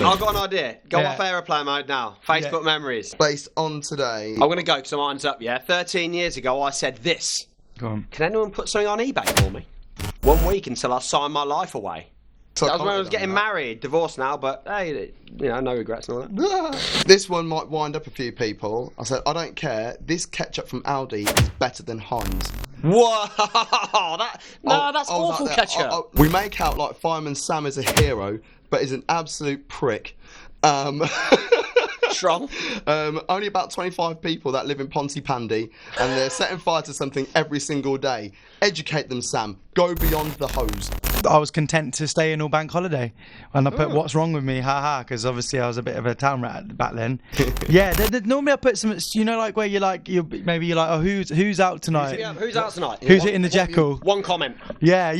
I've got an idea. Go off aeroplane mode now. Facebook memories. Based on today. I'm going to go because my mind's up, 13 years ago, I said this. Go on. Can anyone put something on eBay for me? 1 week until I sign my life away. So that was when I was getting married, divorced now, but hey, no regrets and all that. This one might wind up a few people. I said, I don't care. This ketchup from Aldi is better than Heinz. Whoa! That's awful ketchup. We make out like Fireman Sam is a hero, but is an absolute prick. Strong. Only about 25 people that live in Pontypandy, and they're setting fire to something every single day. Educate them, Sam. Go beyond the hose. I was content to stay in all bank holiday, and I put "What's wrong with me?" because obviously I was a bit of a town rat back then. Normally I put some, like where you're like, oh, who's out tonight? Who's out tonight? Who's hitting the jackal? One comment. Yeah.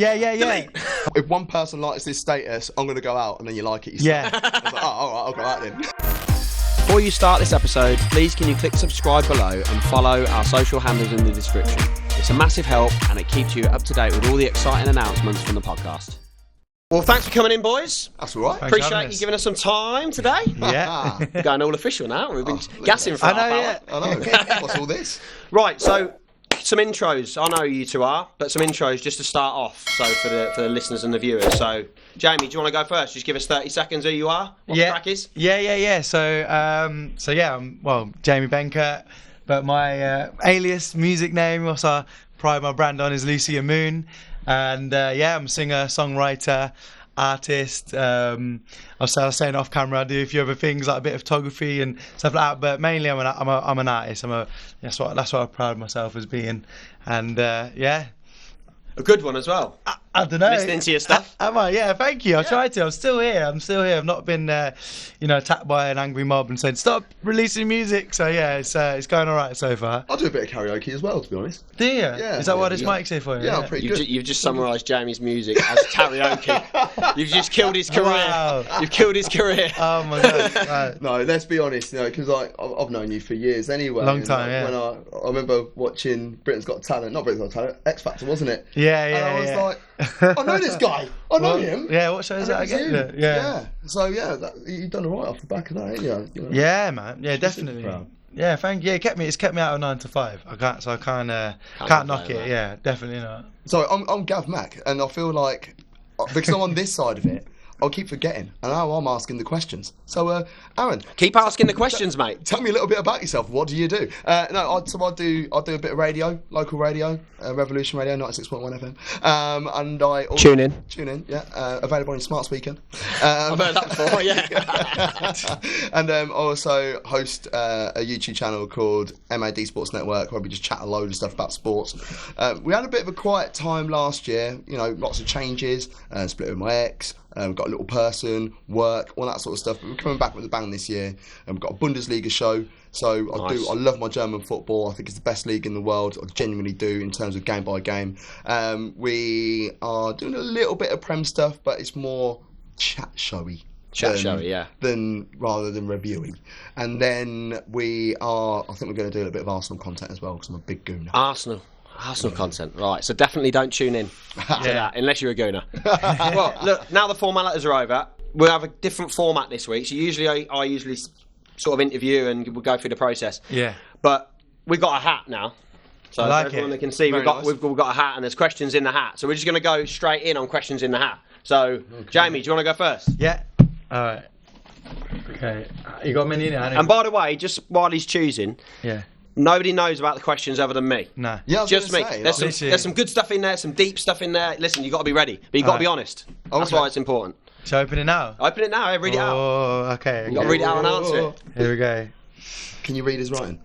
If one person likes this status, I'm going to go out, and then you like it. Yeah. I was like, all right, I'll go out then. Before you start this episode, please can you click subscribe below and follow our social handles in the description. It's a massive help and it keeps you up to date with all the exciting announcements from the podcast. Well, thanks for coming in, boys. That's all right. Appreciate you giving us some time today. Yeah. We're going all official now. We've been gassing for half hour. I know. What's all this? Right, so some intros. I know you two are, but some intros just to start off. So for the listeners and the viewers. So, Jamie, do you want to go first? Just give us 30 seconds who you are, what the crack is. Yeah. So I'm Jamie Benkert, but my alias music name, also I pride my brand on, is Lucien Moon, and I'm a singer, songwriter, artist. I was saying off camera, I do a few other things like a bit of photography and stuff like that, but mainly I'm an artist. That's what I pride myself as being, and A good one as well. I don't know. Listening to your stuff. Am I? Yeah, thank you. I tried to. I'm still here. I've not been, attacked by an angry mob and said stop releasing music. So yeah, it's going all right so far. I do a bit of karaoke as well, to be honest. Do you? Yeah. Is that why this mic's here for you? Yeah, I'm pretty good. You've just summarised Jamie's music as karaoke. You've just killed his career. Wow. You've killed his career. Oh my god. Right. No, let's be honest, because I've known you for years anyway. Long time, and, yeah. When I remember watching Britain's Got Talent, not Britain's Got Talent, XFactor, wasn't it? Yeah. And I was like, I know this guy. I know him. Yeah, what show is that again? Yeah. So you've done all right off the back of that, ain't you? Yeah, man. Yeah, definitely. Yeah, thank you. Yeah, it's kept me out of 9 to 5. I can't knock it. Yeah, definitely not. So I'm Gav Mack, and I feel like because I'm on this side of it, I'll keep forgetting, and now I'm asking the questions. So, Arran, keep asking the questions, mate. Tell me a little bit about yourself. What do you do? I do a bit of radio, local radio, Revolution Radio, 96.1 FM, and I also, tune in, yeah, available on your smart speaker. I've heard that before, yeah. And I also host a YouTube channel called MAD Sports Network, where we just chat a load of stuff about sports. We had a bit of a quiet time last year, lots of changes, split with my ex. We've got a little person, work, all that sort of stuff. But we're coming back with a bang this year. And we've got a Bundesliga show. So nice. I love my German football. I think it's the best league in the world. I genuinely do in terms of game by game. We are doing a little bit of Prem stuff, but it's more chat showy. Rather than reviewing. And then I think we're going to do a little bit of Arsenal content as well, because I'm a big gooner. Arsenal content, right, so definitely don't tune in to that unless you're a gooner. Well, look, now the formalities are over, we'll have a different format this week. So I usually sort of interview and we'll go through the process. Yeah. But we've got a hat now. So like everyone that can see, we've got a hat and there's questions in the hat. So we're just going to go straight in on questions in the hat. So, Jamie, do you want to go first? Yeah. All right. Okay. You got many in there? And by the way, just while he's choosing... Yeah. Nobody knows about the questions other than me. No. Yeah, just me. There's some good stuff in there, some deep stuff in there. Listen, you've got to be ready, but you've got to be honest. That's why it's important. Shall I open it now? Open it now, read it out. Oh, okay. You've got to read it out and answer it. Here we go. Can you read his writing?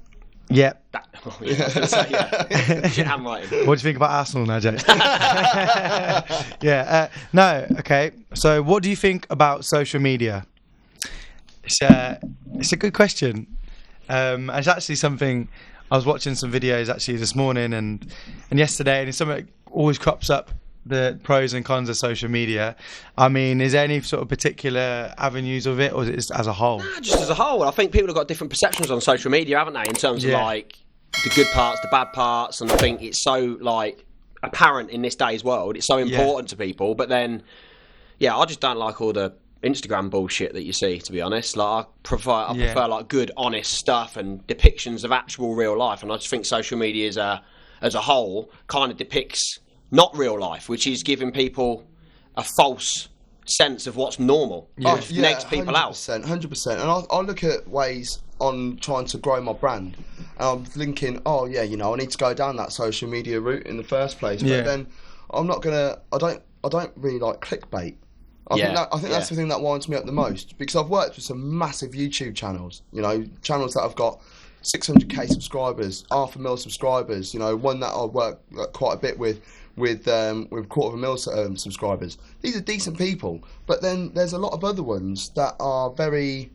Yeah. Shit handwriting. What do you think about Arsenal now, Jay? Yeah. No, okay. So what do you think about social media? It's a good question. It's actually something I was watching some videos actually this morning and yesterday, and it's something that always crops up, the pros and cons of social media. I mean, is there any sort of particular avenues of it, or is it just as a whole? Nah, just as a whole. I think people have got different perceptions on social media, haven't they, in terms of like the good parts, the bad parts, and I think it's so like apparent in this day's world. It's so important to people, but then I just don't like all the Instagram bullshit that you see, to be honest. Like I prefer like good, honest stuff and depictions of actual real life. And I just think social media as a whole kind of depicts not real life, which is giving people a false sense of what's normal. Which negs people out. 100%. And I look at ways on trying to grow my brand, and I'm thinking, I need to go down that social media route in the first place. But then I'm not gonna. I don't really like clickbait. I think that's the thing that winds me up the most, because I've worked with some massive YouTube channels. Channels that have got 600k subscribers, 500,000 subscribers. One that I work quite a bit with 250,000 subscribers. These are decent people, but then there's a lot of other ones that are very.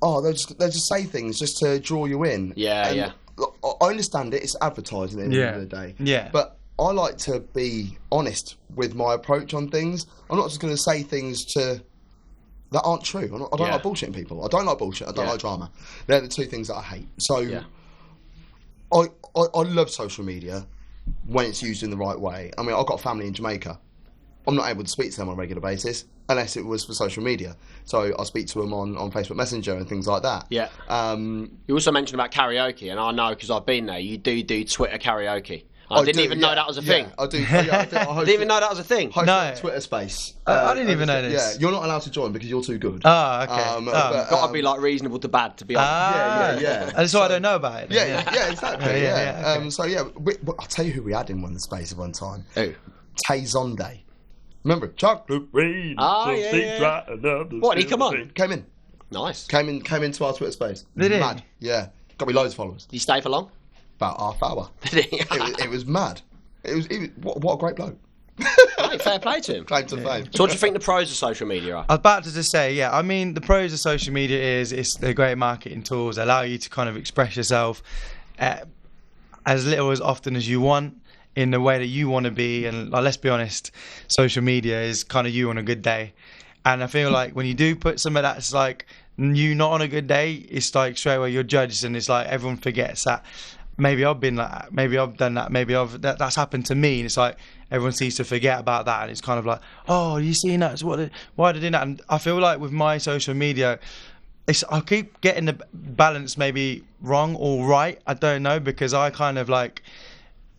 They just say things just to draw you in. I understand it. It's advertising at the end of the day. Yeah. But I like to be honest with my approach on things. I'm not just going to say things that aren't true. I don't like bullshitting people. I don't like bullshit. I don't like drama. They're the two things that I hate. So I love social media when it's used in the right way. I mean, I've got family in Jamaica. I'm not able to speak to them on a regular basis unless it was for social media. So I speak to them on Facebook Messenger and things like that. Yeah. You also mentioned about karaoke, and I know because I've been there. You do Twitter karaoke. I didn't even know that was a thing. I do. I didn't even know that was a thing. No. Twitter space. I didn't even know this. Yeah, you're not allowed to join because you're too good. Oh, okay. Got to be like reasonable to bad to be honest. Yeah. And so I don't know about it. Yeah, exactly. Okay. So I'll tell you who we had in the space at one time. Who? Tay Zonde. Remember? Chocolate rain. What? He come on? Came in. Nice. Came into our Twitter space. Did he? Mad. Yeah. Got me loads of followers. Did he stay for long? About half hour. Did he? It was mad. It was what a great bloke. Right, fair play to him. Claim to fame. So what do you think the pros of social media are? I was about to just say, I mean, the pros of social media is they're great marketing tools. They allow you to kind of express yourself as little as often as you want in the way that you want to be. And let's be honest, social media is kind of you on a good day. And I feel like when you do put some of that's like you not on a good day, it's like straight away you're judged, and it's like everyone forgets that. Maybe I've been like that, maybe I've done that, maybe that's happened to me, and it's like everyone seems to forget about that, and it's kind of like, oh, you seen that? So why did they do that? And I feel like with my social media, I keep getting the balance maybe wrong or right. I don't know, because I kind of like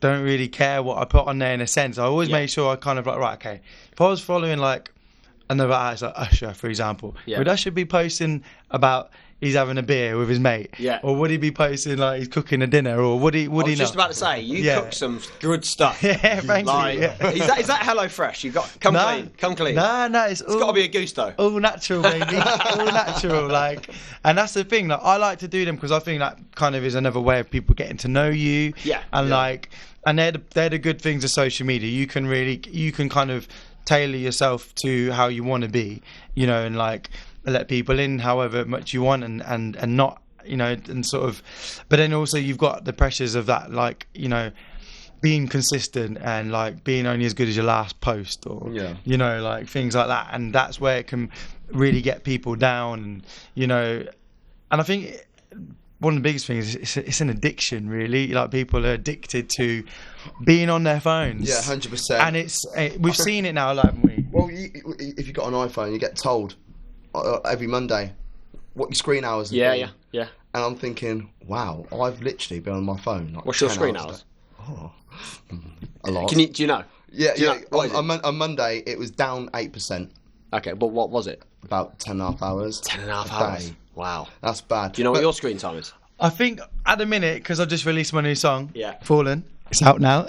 don't really care what I put on there in a sense. I always make sure I kind of like, right, okay, if I was following like another artist like Usher, for example, would Usher be posting about he's having a beer with his mate? Yeah. Or would he be posting like he's cooking a dinner? Or would he not? I was just about to say, you cook some good stuff. Yeah, frankly. Like, is that HelloFresh? You got come clean. No, it's got to be a gusto. All natural, baby. All natural, like. And that's the thing. Like, I like to do them because I think that kind of is another way of people getting to know you. Yeah. And like, and they're the good things of social media. You can kind of tailor yourself to how you want to be, and like let people in however much you want, and not, and sort of, but then also you've got the pressures of that, like, being consistent and like being only as good as your last post, or like things like that, and that's where it can really get people down, and I think one of the biggest things is it's an addiction, really. Like, people are addicted to being on their phones. Yeah, 100%. And we've seen it now, like, haven't we? Well, if you've got an iPhone, you get told every Monday what your screen hours are. Yeah. And I'm thinking, wow, I've literally been on my phone. Like, what's your screen hours? Oh, a lot. Do you know? Yeah. On Monday, it was down 8%. Okay, but what was it? About 10.5 hours. 10.5 hours. Wow, that's bad. Do you know what your screen time is? I think at the minute, because I just released my new song, Fallen. It's out now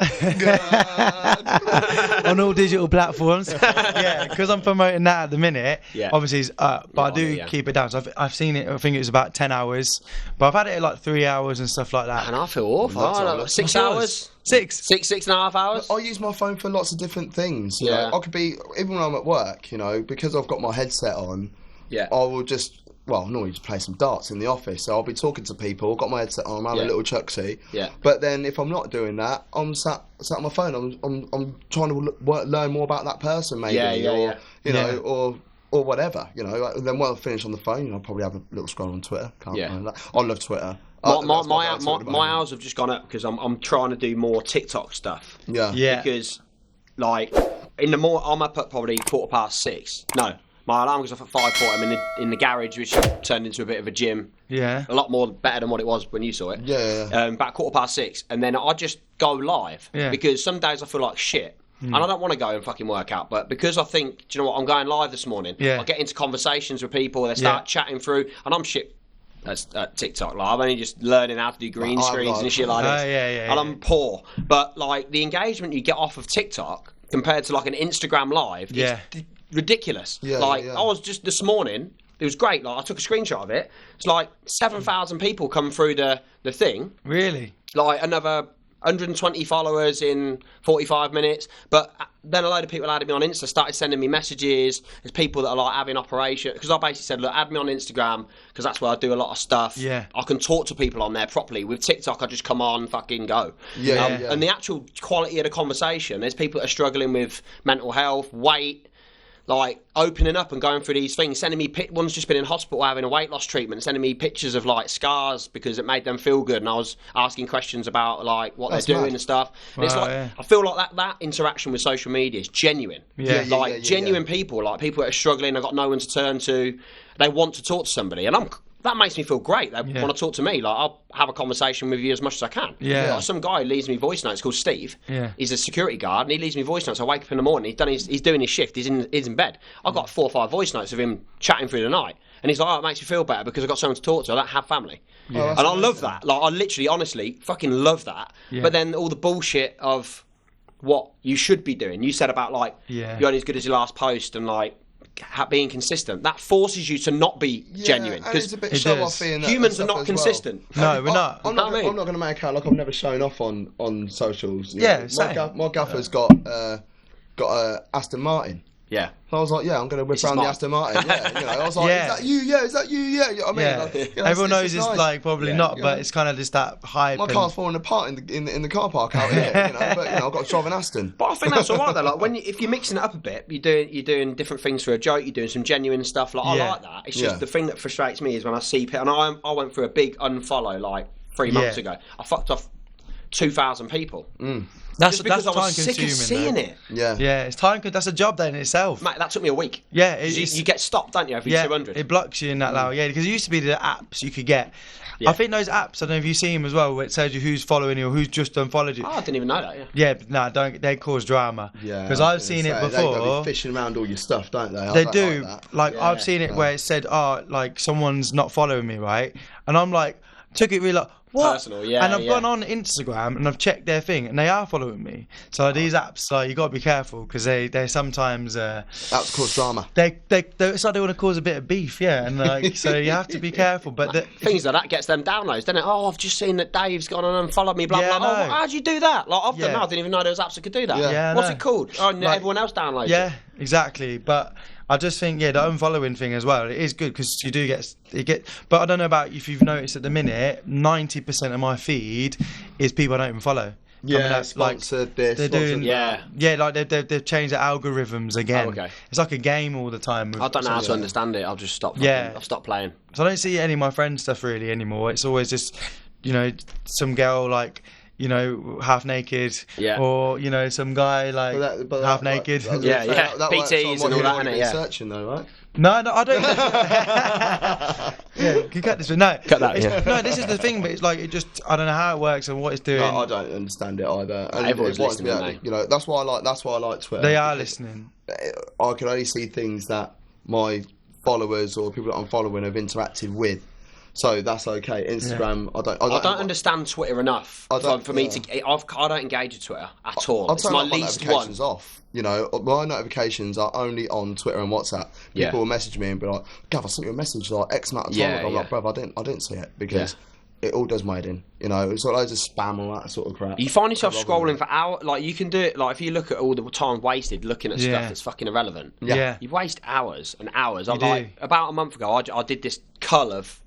on all digital platforms. Because I'm promoting that at the minute. Obviously it's up, but I do keep it down. So I've seen it. I think it was about 10 hours, but I've had it at like 3 hours and stuff like that. And I feel awful. 6 hours. 6.5 hours. I use my phone for lots of different things. I could be, even when I'm at work, because I've got my headset on. I will just. Well, normally just play some darts in the office. So I'll be talking to people, got my headset on, I'm having a little chucksy. But then if I'm not doing that, I'm sat on my phone. I'm trying to learn more about that person, maybe, or whatever. Then when I finish on the phone, I'll probably have a little scroll on Twitter. I love Twitter. My hours have just gone up because I'm trying to do more TikTok stuff. Yeah. Because like in the morning, I'm up at probably 6:15. No. My alarm goes off at 5:40. I'm in the garage, which turned into a bit of a gym. Yeah. A lot more better than what it was when you saw it. Yeah. About 6:15, and then I just go live because some days I feel like shit. And I don't want to go and fucking work out, but because I think, do you know what, I'm going live this morning. I get into conversations with people, they start chatting through, and I'm shit at TikTok. Like, I'm only just learning how to do green screens and shit like this. And I'm poor. But like the engagement you get off of TikTok compared to like an Instagram live is ridiculous. I was just this morning, it was great. Like I took a screenshot of it. It's like 7,000 people come through the thing. Really? Like another 120 followers in 45 minutes, but then a load of people added me on Insta, started sending me messages. There's people that are like having operation, because I basically said, look, add me on Instagram, because that's where I do a lot of stuff. I can talk to people on there properly. With TikTok, I just come on, fucking go. And the actual quality of the conversation, there's people that are struggling with mental health, weight, like opening up and going through these things, sending me one's just been in hospital having a weight loss treatment, sending me pictures of like scars because it made them feel good, and I was asking questions about like what they're doing and stuff. And it's like I feel like that interaction with social media is genuine. Genuine people, like people that are struggling, they've got no one to turn to, they want to talk to somebody, and that makes me feel great. They want to talk to me. Like I'll have a conversation with you as much as I can. Like some guy leaves me voice notes called Steve. He's a security guard and he leaves me voice notes. I wake up in the morning. He's doing his shift. He's in bed. I've got 4 or 5 voice notes of him chatting through the night. And he's like, oh, it makes me feel better because I've got someone to talk to. I don't have family. And I love that. Like I literally, honestly, fucking love that. But then all the bullshit of what you should be doing. You said about like you're only as good as your last post and like being consistent, that forces you to not be genuine, because it's a bit show-offy and humans are not consistent. No, we're not. I'm not going to make out like I've never shown off on socials. My gaffer's got a Aston Martin. So I was like, I'm going to whip around the Aston Martin. I was like, is that you? Is that you? You know what I mean? Like, everyone knows it's nice. Like probably not, but it's kind of just that hype. My car's falling apart in the car park out here. But I've got to drive an Aston. But I think that's all right though. Like if you're mixing it up a bit, you're doing different things for a joke. You're doing some genuine stuff. Like I like that. It's just the thing that frustrates me is when I see people, and I went through a big unfollow like 3 months ago. I fucked off 2,000 people. That's because I was sick of seeing it. It's time. That's a job then in itself. Mate, that took me a week. You get stopped, don't you, every 200? It blocks you in that level. Because it used to be the apps you could get. I think those apps, I don't know if you see them as well, where it tells you who's following you or who's just unfollowed you. Oh, I didn't even know that. Don't. They cause drama. Because I've seen it before. They be fishing around all your stuff, don't they? They do. Like I've seen it where it said, like someone's not following me, right? And I'm like, took it really like, what? Personal, and I've gone on Instagram and I've checked their thing and they are following me. So these apps, like, you got to be careful because they sometimes that's cause drama. It's like they want to cause a bit of beef, and like so you have to be careful. But things like that gets them downloads, doesn't it? Oh, I've just seen that Dave's gone on and followed me. Blah blah. Oh, how'd you do that? Like I've done that. I didn't even know there was apps that could do that. What's it called? Oh, like, everyone else downloads it. Exactly. But I just think the unfollowing thing as well, it is good because you do get. But I don't know about if you've noticed at the minute, 90% of my feed is people I don't even follow. Sponsored this. They're doing, like they've changed the algorithms again. It's like a game all the time. I don't know how to understand it. I've just stopped. I've stopped playing. So I don't see any of my friends' stuff really anymore. It's always just, some girl like, half naked, or some guy like half naked. PTs and all that, innit? Searching though, right? No, I don't. You cut this. No, cut that. No, this is the thing, but it's like I don't know how it works and what it's doing. No, I don't understand it either. And everyone's listening, that's why I like Twitter. They are listening. I can only see things that my followers or people that I'm following have interacted with. So that's okay. Instagram, I don't understand Twitter enough for me to. I don't engage with Twitter at all. It's my least one. Off. My notifications are only on Twitter and WhatsApp. People will message me and be like, "Gav, I sent you a message like X amount of time." I'm like, "Bruv, I didn't see it because it all does my head in." It's like loads of spam, all that sort of crap. You find yourself scrolling for hours. Like you can do it. Like if you look at all the time wasted looking at stuff that's fucking irrelevant. You waste hours and hours. About a month ago, I did this cull of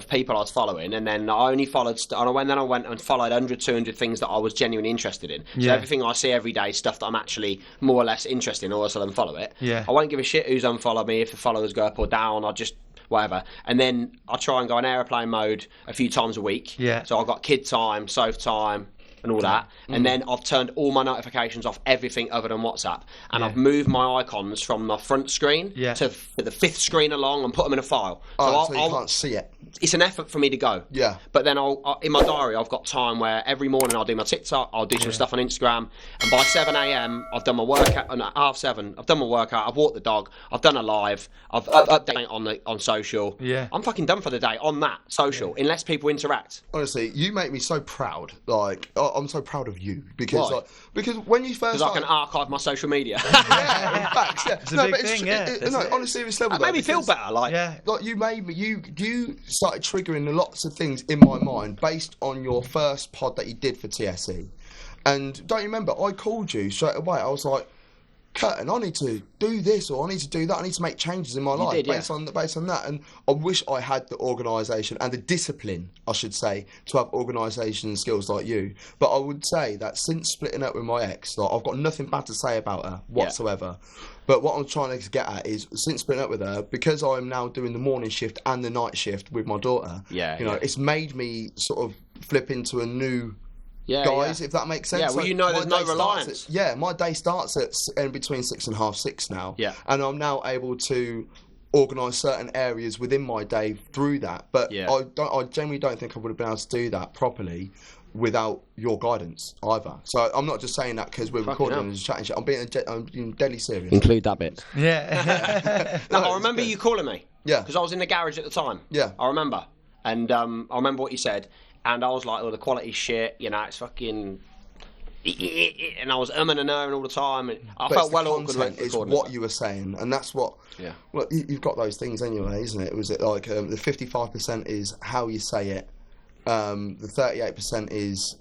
people I was following, and then I only followed I went and followed 100, 200 things that I was genuinely interested in. So everything I see every day is stuff that I'm actually more or less interested in, or else I'll unfollow it. I won't give a shit who's unfollowed me. If the followers go up or down, I'll just whatever. And then I try and go on airplane mode a few times a week. So I've got kid time, Soph time, and all that, and then I've turned all my notifications off, everything other than WhatsApp, and I've moved my icons from my front screen to the 5th screen along and put them in a file. So you can't see it. It's an effort for me to go. Yeah. But then in my diary, I've got time where every morning I'll do my TikTok, I'll do some stuff on Instagram, and by 7 a.m. I've done my workout, and at 7:30 I've done my workout, I've walked the dog, I've done a live, I've updated on social. Yeah. I'm fucking done for the day on that social, unless people interact. Honestly, you make me so proud. Like, I'm so proud of you because Why? Because when you first, Because I can archive my social media. yeah, in fact, yeah. It's a big thing, on a serious level, It made me feel better. Like, like you made me, you started triggering lots of things in my mind based on your first pod that you did for TSE. And don't you remember, I called you straight away. I was like, Curtin, I need to do this or I need to do that. I need to make changes in my life based on that. And I wish I had the organisation and the discipline, I should say, to have organisation skills like you. But I would say that since splitting up with my ex, like, I've got nothing bad to say about her whatsoever. But what I'm trying to get at is, since splitting up with her, because I'm now doing the morning shift and the night shift with my daughter, it's made me sort of flip into a new if that makes sense. Yeah, well, like, there's no reliance. My day starts at between 6:30, 6 now. Yeah. And I'm now able to organise certain areas within my day through that. But I generally don't think I would have been able to do that properly without your guidance either. So I'm not just saying that because we're recording and just chatting shit. I'm being deadly serious. Include that bit. Yeah. I remember you calling me. Yeah. Because I was in the garage at the time. Yeah. I remember. And I remember what you said. And I was like, the quality's shit, it's fucking... And I was umming and ahhing all the time. And I felt well awkward. It's what you were saying, and that's what... Yeah. Well, you've got those things anyway, isn't it? Was it like the 55% is how you say it, the 38% is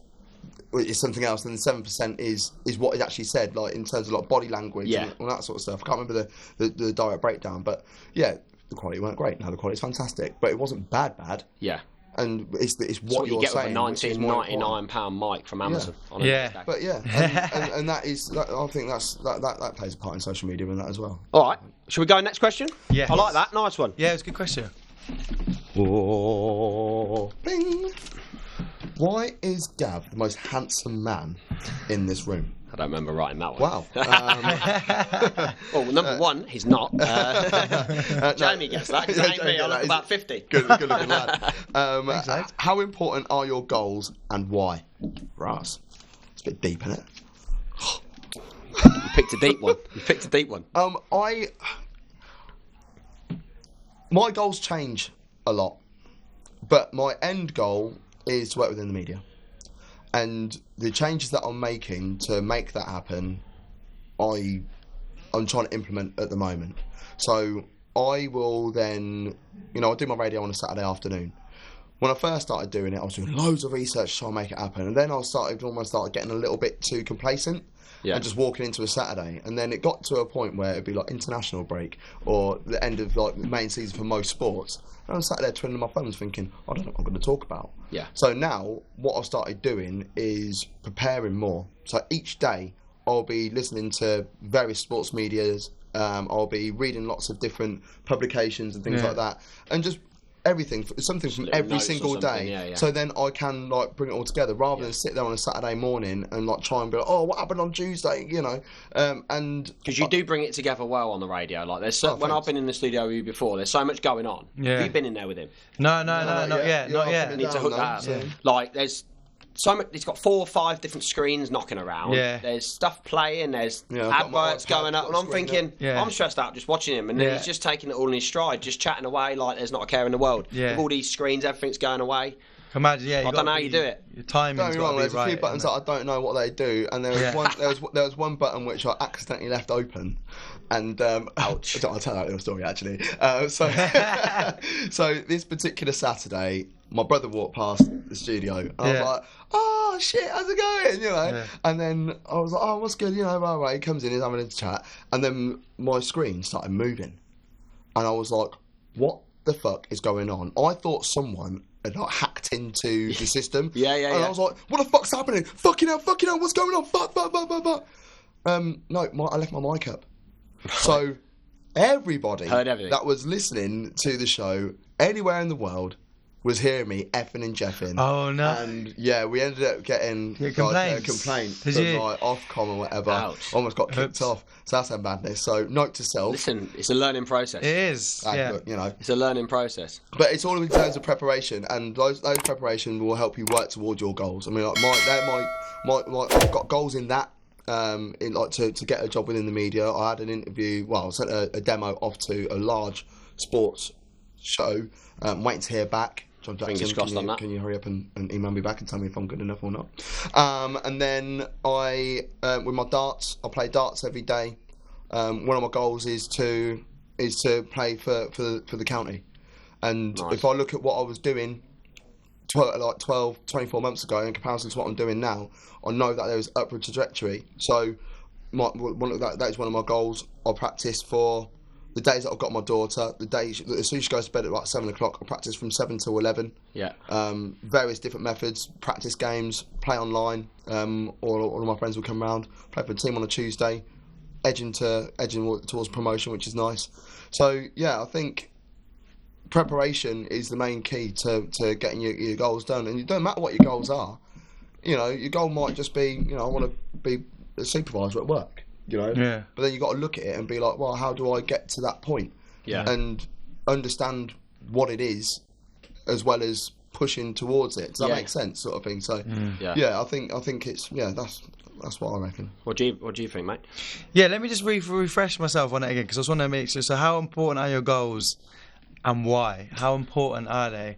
something else, and the 7% is what is actually said, like in terms of like body language and all that sort of stuff. I can't remember the direct breakdown, but yeah, the quality weren't great. Now the quality's fantastic, but it wasn't bad. Yeah. And it's what you're you get saying. With a £19.99 mic from Amazon. But and that is. I think that plays a part in social media and that as well. All right, should we go next question? Yeah, I like that. Nice one. Yeah, it's a good question. Bing. Why is Gav the most handsome man in this room? I don't remember writing that one. Wow. Well, number one, he's not. Jamie gets that, because that ain't me. I look about 50. Good looking lad. How important are your goals and why? Ras. It's a bit deep, isn't it? You picked a deep one. My goals change a lot, but my end goal is to work within the media. And the changes that I'm making to make that happen, I'm trying to implement at the moment. So I will then, I'll do my radio on a Saturday afternoon. When I first started doing it, I was doing loads of research to try and make it happen. And then I almost started getting a little bit too complacent. Yeah. And just walking into a Saturday, and then it got to a point where it'd be like international break or the end of like the main season for most sports, and I'm sat there twiddling my thumbs thinking, I don't know what I'm going to talk about. Yeah. So now what I've started doing is preparing more. So each day I'll be listening to various sports medias. I'll be reading lots of different publications and things like that, and just something from every single day. So then I can like bring it all together rather than sit there on a Saturday morning and like try and be like, oh, what happened on Tuesday, and because you do bring it together well on the radio. Like there's when I've been in the studio with you before, there's so much going on. Have you been in there with him? No, not yet. You need to hook that up. Like there's so much. It's got 4 or 5 different screens knocking around. Yeah. There's stuff playing. There's adverts going up, and I'm thinking, I'm stressed out just watching him, and then he's just taking it all in his stride, just chatting away like there's not a care in the world. Yeah. With all these screens, everything's going away. Imagine, I don't know how you do it. Your timing's got to be there's right. There's a few buttons that I don't know what they do, and there was one button which I accidentally left open, and ouch. I'll tell that little story actually. So this particular Saturday, my brother walked past the studio, and I was like, "Oh shit, how's it going?" Yeah. And then I was like, "Oh, what's good?" Right. He comes in, he's having a chat, and then my screen started moving, and I was like, "What the fuck is going on?" I thought someone had like hacked into the system. And I was like, what the fuck's happening? Fucking hell, what's going on? Fuck. No, I left my mic up. So everybody heard everything that was listening to the show anywhere in the world was hearing me effing and jeffing. Oh no! And yeah, we ended up getting a complaint from like Ofcom or whatever. Ouch. Almost got kicked off. So that's a madness. So note to self. Listen, it's a learning process. It is. Yeah. Look, you know, It's a learning process. but it's all in terms of preparation, and those preparation will help you work towards your goals. I mean, like I've got goals in that. In like to get a job within the media. I had an interview. Well, I sent a demo off to a large sports show. Waiting to hear back. John Jackson, Fingers crossed on that. Can you hurry up and email me back and tell me if I'm good enough or not? And then I, with my darts, I play darts every day. One of my goals is to play for the county. And Nice. if I look at what I was doing 12, 24 months ago in comparison to what I'm doing now, I know that there is upward trajectory. So that is one of my goals. I'll practice for the days that I've got my daughter. The days as soon as she goes to bed at like 7 o'clock, I practice from 7 till 11. Yeah. Various different methods, practice games, play online. All of my friends will come round, play for a team on a Tuesday, edging towards promotion, which is nice. So yeah, I think preparation is the main key to getting your goals done. And it don't matter what your goals are. You know, your goal might just be, I want to be a supervisor at work. Yeah. But then you got to look at it and be like, well, how do I get to that point? Yeah. And understand what it is, as well as pushing towards it. Does that make sense, sort of thing? So, I think it's that's what I reckon. What do you think, mate? Yeah, let me just refresh myself on it again, because I just want to make sure. So, how important are your goals, and why? How important are they?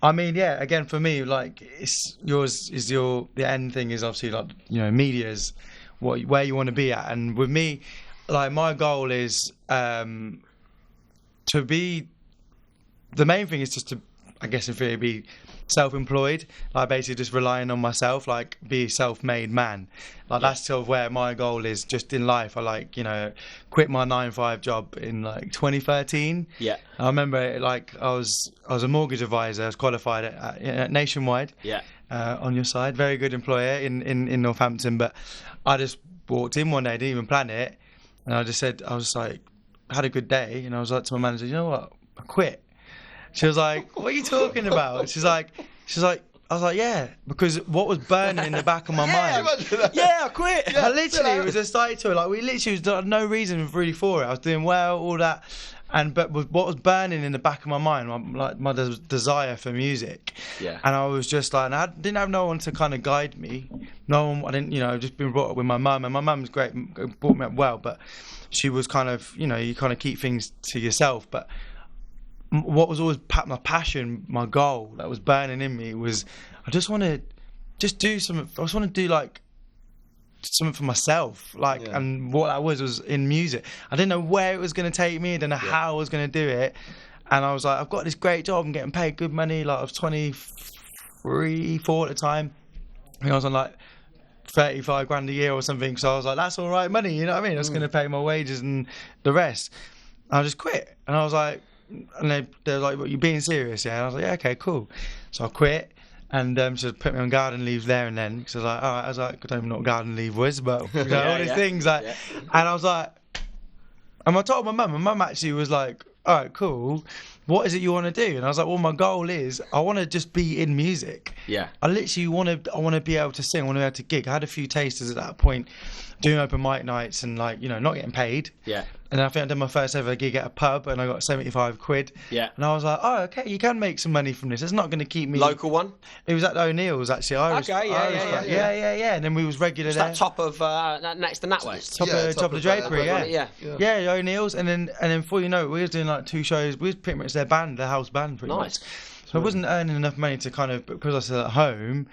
I mean, yeah. Again, for me, like the end thing is obviously like media is where you want to be at, and with me, like my goal is to be. The main thing is just to, I guess, in theory, be self-employed, like basically just relying on myself, like be a self-made man. Like that's sort of where my goal is just in life. I quit my 9-to-5 job in like 2013. Yeah. I remember like I was a mortgage advisor. I was qualified at Nationwide. Yeah. On your side, very good employer in Northampton. But I just walked in one day, didn't even plan it, and I was like, had a good day, and I was like to my manager, you know what, I quit. She was like, what are you talking about? She's like, I was like, yeah, because what was burning in the back of my mind. Yeah, I quit. Yeah, I literally was just started to it. Like, we literally was no reason really for it. I was doing well, all that. But what was burning in the back of my mind, my desire for music. Yeah. And I was just like, and I didn't have no one to kind of guide me. No one, I didn't, I've just been brought up with my mum, and my mum's great, brought me up well, but she was kind of, you kind of keep things to yourself. But what was always my passion, my goal that was burning in me was, I just want to just do something. I just want to do like something for myself, and what that was in music. I didn't know where it was going to take me. I didn't know how I was going to do it, and I was like, I've got this great job. I'm getting paid good money. Like I was 23, 24 at the time. I think I was on like 35 grand a year or something. So I was like, that's all right money. You know what I mean? That's going to pay my wages and the rest. And I just quit, and I was like. And they're like, "What, you being serious?" Yeah, and I was like, "Yeah, okay, cool." So I quit, and she put me on garden leave there and then. Because I was like, "All right," I was like, "I don't even know what garden leave was," but all these things like. Yeah. And I was like, and I told my mum. My mum actually was like, "All right, cool. What is it you want to do?" And I was like, "Well, my goal is I want to just be in music. Yeah. I literally want to be able to sing. I want to be able to gig. I had a few tasters at that point, doing open mic nights and not getting paid. Yeah. And then I think I did my first ever gig at a pub, and I got 75 quid. Yeah. And I was like, oh, okay, you can make some money from this. It's not going to keep me. Local one? It was at O'Neill's, actually. Yeah. And then we was regular there. That top of next to NatWest? Top of the drapery, Yeah, O'Neill's. And then before you know it, we was doing like 2 shows. We was pretty much their house band, pretty much. So I wasn't earning enough money to kind of, because I was at home,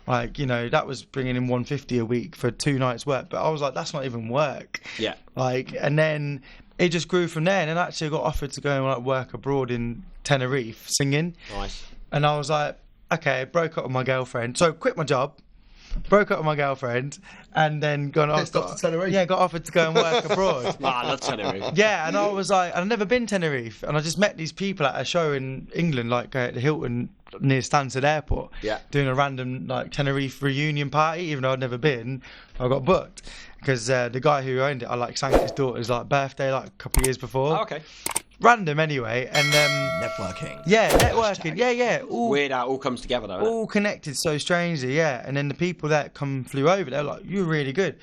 that was bringing in 150 a week for 2 nights work. But I was like, that's not even work. Yeah. And then it just grew from there. And then actually I got offered to go and work abroad in Tenerife singing. Nice. And I was like, okay, broke up with my girlfriend. So quit my job, broke up with my girlfriend, and then got offered to go and work abroad. I love Tenerife. Yeah, and I was like, I'd never been to Tenerife, and I just met these people at a show in England, like at the Hilton near Stansted Airport, doing a random Tenerife reunion party, even though I'd never been. I got booked because the guy who owned it, I sang at his daughter's birthday a couple of years before. Oh, okay. random anyway, and Networking. Yeah, networking. Yeah. Weird how it all comes together though. All connected so strangely, yeah. And then the people that flew over, they're like, "You're really good.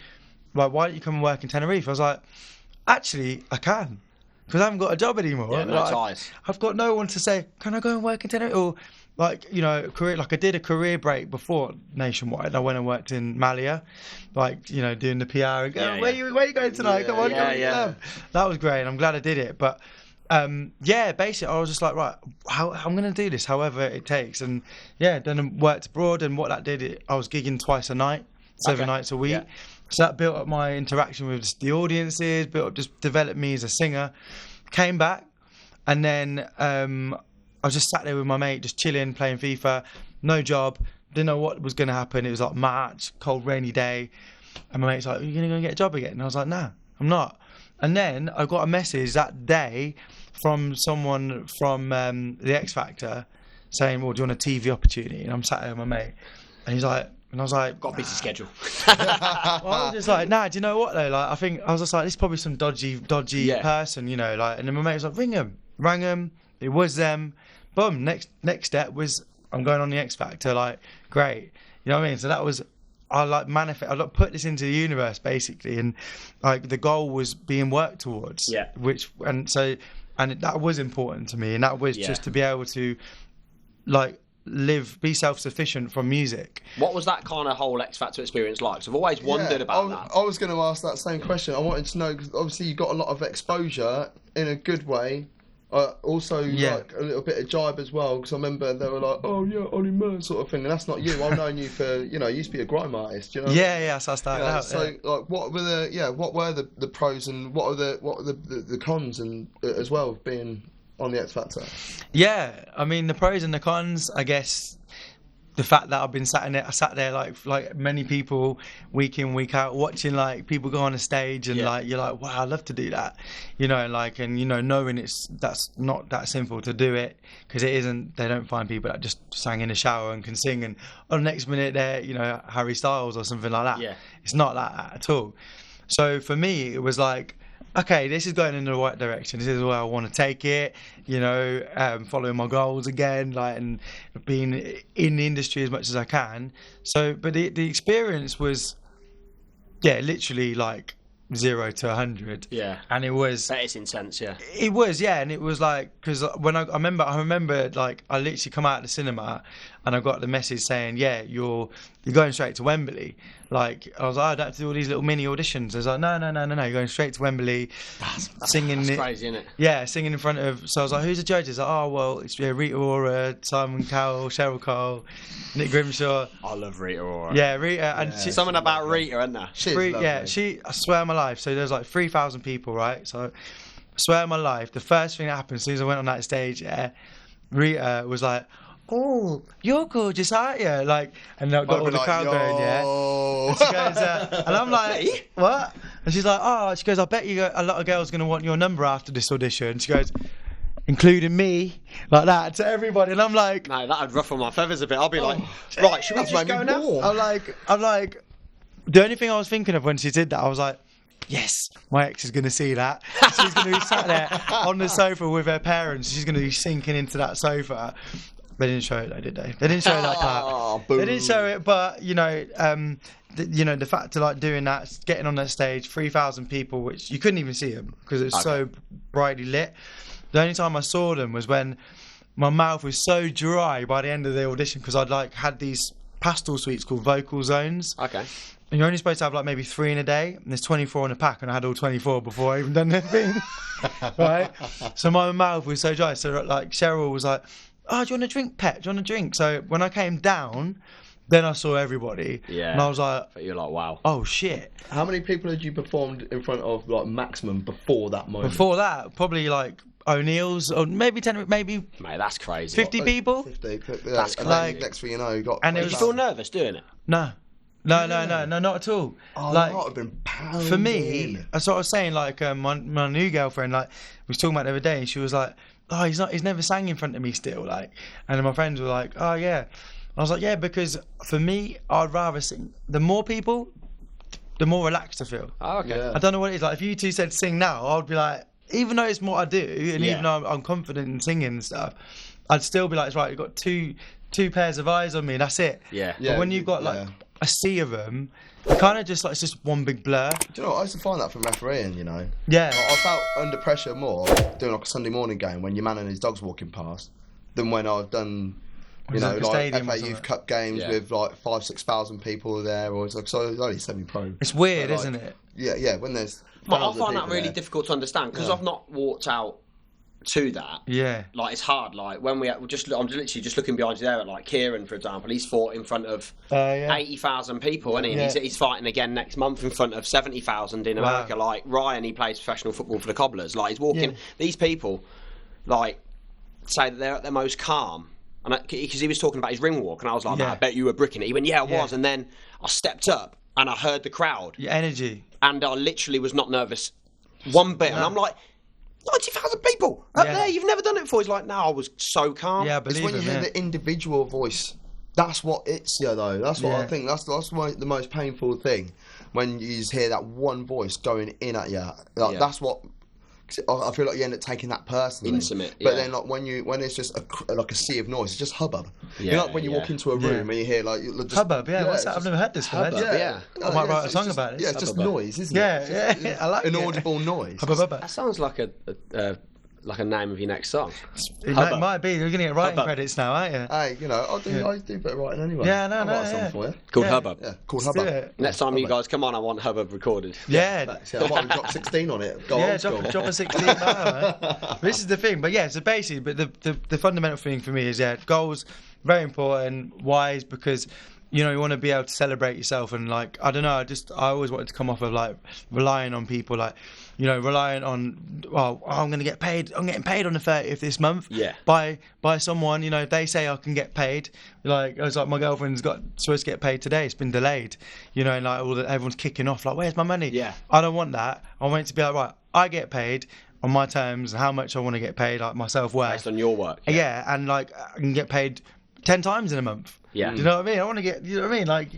Like, why don't you come and work in Tenerife?" I was like, "Actually, I can, because I haven't got a job anymore. Yeah, no ties. I've got no one to say, can I go and work in Tenerife?" Or like, you know, I did a career break before Nationwide. I went and worked in Malia, like, you know, doing the PR and going, where you going tonight? Come on. That was great. And I'm glad I did it. But basically I was just like, right, I'm going to do this however it takes. And then I worked abroad, and what that did, I was gigging twice a night, 7 nights a week. Yeah. So that built up my interaction with the audiences, just developed me as a singer. Came back, and then I was just sat there with my mate, just chilling, playing FIFA, no job, didn't know what was going to happen. It was like March, cold, rainy day. And my mate's like, "Are you going to go and get a job again?" And I was like, "No, I'm not." And then I got a message that day from someone from the XFactor saying, "Well, do you want a TV opportunity?" And I'm sat there with my mate. And he's like, and I was like, got a busy schedule. Well, I was just like, nah, do you know what though? Like, I think I was just like, this is probably some dodgy person, you know, like, and then my mate was like, ring them. Rang them. It was them. Boom. Next step was, I'm going on the X Factor. Like, great. You know what I mean? So that was, I put this into the universe basically, and like the goal was being worked towards. Yeah. And that was important to me, and that was just to be able to, like, be self-sufficient from music. What was that kind of whole X Factor experience like? So I've always wondered about that. I was going to ask that same question. I wanted to know, because obviously you got a lot of exposure in a good way. Also, like a little bit of jibe as well, because I remember they were like, "Oh yeah, Ollie Moore" sort of thing, and that's not you. I've known you for, you used to be a grime artist, you know. Yeah. So I started out. So like, what were the pros and what were the cons and as well of being on the X Factor? Yeah, I mean the pros and the cons, I guess. The fact that I've been I sat there like many people, week in, week out, watching like people go on a stage, and like you're like, wow, I'd love to do that, you know, like, and you know, knowing that's not that simple to do it, because it isn't. They don't find people that just sang in the shower and can sing, and on the next minute they're, you know, Harry Styles or something like that. Yeah, it's not like that at all. So for me, it was like, okay, this is going in the right direction. This is where I want to take it, you know, following my goals again, like, and being in the industry as much as I can. So, but the experience was, literally like 0 to 100. Yeah. And it was... That is intense, yeah. It was, yeah. And it was like, because when I remember, like, I literally come out of the cinema and I got the message saying, yeah, you're going straight to Wembley. Like, I was like, I don't have to do all these little mini auditions. I was like, no, you're going straight to Wembley. Singing. That's crazy, isn't it? Yeah, singing in front of... So I was like, who's the judges? Like, oh, well, it's Rita Ora, Simon Cowell, Cheryl Cole, Nick Grimshaw. I love Rita Ora. Yeah, Rita. And something about Rita, isn't there? I swear on my life. So there's like 3,000 people, right? So I swear on my life, the first thing that happened as soon as I went on that stage, Rita was like, "Oh, you're gorgeous, aren't you?" Like, and I got all the crowd going, yeah. And she goes, and I'm like, "What?" And she's like, "Oh," she goes, "I bet you a lot of girls are going to want your number after this audition." She goes, "Including me," like that to everybody, and I'm like, "No, that'd ruffle my feathers a bit." I'll be like, "Right, should we just go now?" I'm like, the only thing I was thinking of when she did that, I was like, yes, my ex is going to see that. She's going to be sat there on the sofa with her parents. She's going to be sinking into that sofa. They didn't show it though, did they? They didn't show it like that. They didn't show it, but you know, the fact of like doing that, getting on that stage, 3,000 people, which you couldn't even see them because it was so brightly lit. The only time I saw them was when my mouth was so dry by the end of the audition, because I'd like had these pastel suites called vocal zones. Okay. And you're only supposed to have like maybe 3 in a day, and there's 24 in a pack, and I had all 24 before I even done anything. Right? So my mouth was so dry. So like Cheryl was like, "Oh, do you want a drink, pet? Do you want a drink?" So when I came down, then I saw everybody. Yeah. And I was like, you're like, wow. Oh shit. How many people had you performed in front of, like, maximum before that moment? Before that, probably like O'Neill's, or maybe 10, maybe. Mate, that's crazy. 50 people. 50. That's and like, next thing you know, you got. And did you feel nervous doing it? No, not at all. Oh, like, that would have been pounding. For me, that's what I was saying. Like, my new girlfriend, like, was talking about the other day, and she was like, "Oh, he's never sang in front of me still." Like, and then my friends were like, "Oh yeah," I was like, "Yeah," because for me, I'd rather sing. The more people, the more relaxed I feel. Oh, okay. Yeah. I don't know what it is. Like, if you two said sing now, I'd be like, even though it's what I do, and even though I'm confident in singing and stuff, I'd still be like, right, you've got two pairs of eyes on me, and that's it. Yeah. But when you've got like a sea of them, you kind of just like, it's just one big blur. Do you know what? I used to find that from refereeing, you know. Yeah. I felt under pressure more doing like a Sunday morning game when your man and his dog's walking past than when I've done, you know, like FA Youth Cup games with like 5,000-6,000 people there, or it's like, so it's only semi-pro. It's weird, like, isn't it? Yeah. When there's, I find that really difficult to understand because I've not walked out to that. Yeah. Like it's hard. Like when I'm literally just looking behind you there at like Kieran, for example. He's fought in front of 80,000 people, isn't he? And he's fighting again next month in front of 70,000 in America. Like Ryan, he plays professional football for the Cobblers. Like he's walking. These people, like, say that they're at their most calm. And because he was talking about his ring walk, and I was like, man, I bet you were bricking it. He went, yeah, I was. And then I stepped up and I heard the crowd. Your energy. And I literally was not nervous one bit. And I'm like, 90,000 people up there, you've never done it before. He's like, no, I was so calm. Yeah, I believe it's when you hear the individual voice. That's what it's, though. That's what I think. That's the most painful thing, when you just hear that one voice going in at you. Like, that's what. I feel like you end up taking that personally. Intimate, but then like when it's just like a sea of noise, it's just hubbub. You know, like when you walk into a room and you hear like just, hubbub. What's that? I've never heard this word. Yeah. I might write a song about it. Yeah, it's just noise, isn't it? Yeah. I like inaudible noise. That sounds like a name of your next song. It might be. You're going to get writing credits now, aren't you? Hey, you know, I do better writing anyway. Yeah, I'll write a song for you. Called Hubbub. Yeah, called Hubbub. Next time you guys come on, I want Hubbub recorded. Yeah. I might drop 16 on it. Drop a 16 now, man. This is the thing. But so basically, the fundamental thing for me is, goals, very important. Why? Because, you know, you want to be able to celebrate yourself, and like, I don't know, I always wanted to come off of like relying on people, like, you know, relying on, I'm going to get paid. I'm getting paid on the 30th this month. Yeah. By someone, you know, if they say I can get paid, like, I was like, my girlfriend's supposed to get paid today. It's been delayed, you know, and like everyone's kicking off, like, where's my money? Yeah. I don't want that. I want it to be like, right, I get paid on my terms, how much I want to get paid, like my self-worth. Based on your work. Yeah, and like I can get paid 10 times in a month. Yeah. Do you know what I mean? I want to get, you know what I mean? Like,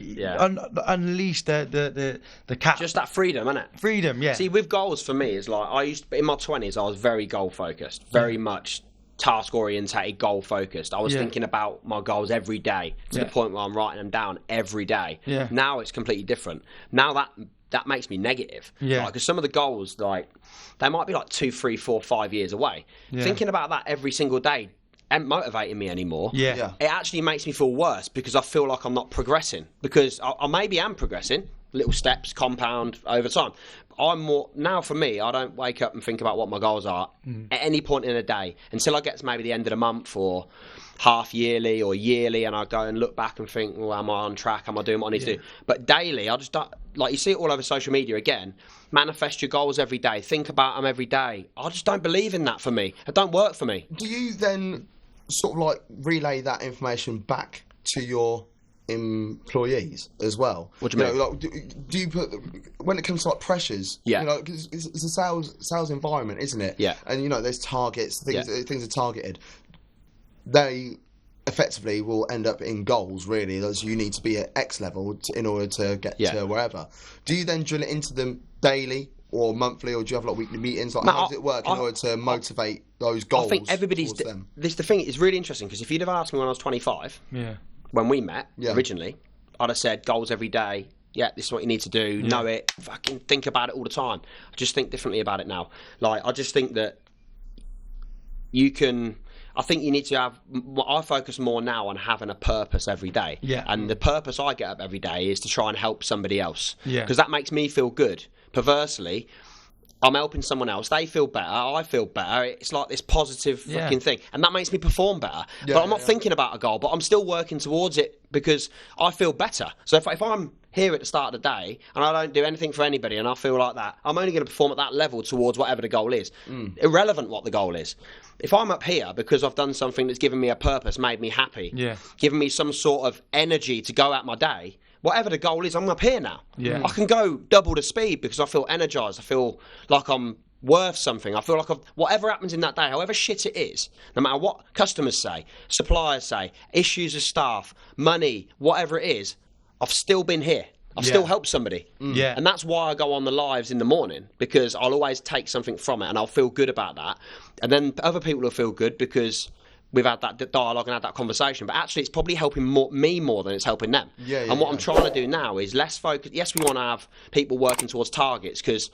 unleash the cap. Just that freedom, innit? Freedom, yeah. See, with goals for me, is like, in my 20s, I was very goal focused, very much task orientated, goal focused. I was thinking about my goals every day to the point where I'm writing them down every day. Yeah. Now it's completely different. Now that makes me negative. Yeah. Because some of the goals, like, they might be like 2, 3, 4, 5 years away. Yeah. Thinking about that every single day ain't motivating me anymore. Yeah. It actually makes me feel worse because I feel like I'm not progressing. Because I maybe am progressing, little steps, compound over time. I'm more, now for me, I don't wake up and think about what my goals are at any point in a day until I get to maybe the end of the month or half yearly or yearly, and I go and look back and think, well, am I on track? Am I doing what I need to do? But daily, I just don't, like, you see it all over social media again, manifest your goals every day, think about them every day. I just don't believe in that for me. It don't work for me. Do you then sort of like relay that information back to your employees as well? What do you mean? Know, like, do you put, when it comes to like pressures? Yeah. You know, because it's a sales environment, isn't it? Yeah. And you know, there's targets, things are targeted. They effectively will end up in goals. Really, as you need to be at X level in order to get to wherever. Do you then drill it into them daily or monthly, or do you have like weekly meetings? Like, how does it work in order to motivate those goals? I think everybody's. This the thing. It's really interesting because if you'd have asked me when I was 25, when we met originally, I'd have said goals every day. Yeah, this is what you need to do. Know it. Fucking think about it all the time. I just think differently about it now. Like, I just think that you can. I think you need to have. I focus more now on having a purpose every day. Yeah. And the purpose I get up every day is to try and help somebody else. Yeah. Because that makes me feel good. Perversely, I'm helping someone else. They feel better. I feel better. It's like this positive fucking thing. And that makes me perform better. Yeah, but I'm not thinking about a goal, but I'm still working towards it because I feel better. So if I'm here at the start of the day and I don't do anything for anybody and I feel like that, I'm only going to perform at that level towards whatever the goal is. Irrelevant what the goal is. If I'm up here because I've done something that's given me a purpose, made me happy, given me some sort of energy to go out my day, whatever the goal is, I'm up here now. Yeah. I can go double the speed because I feel energised. I feel like I'm worth something. I feel like whatever happens in that day, however shit it is, no matter what customers say, suppliers say, issues of staff, money, whatever it is, I've still been here. I've still helped somebody. Yeah. And that's why I go on the lives in the morning, because I'll always take something from it and I'll feel good about that. And then other people will feel good because we've had that dialogue and had that conversation. But actually, it's probably helping me more than it's helping them. And what I'm trying to do now is less focus. Yes, we want to have people working towards targets because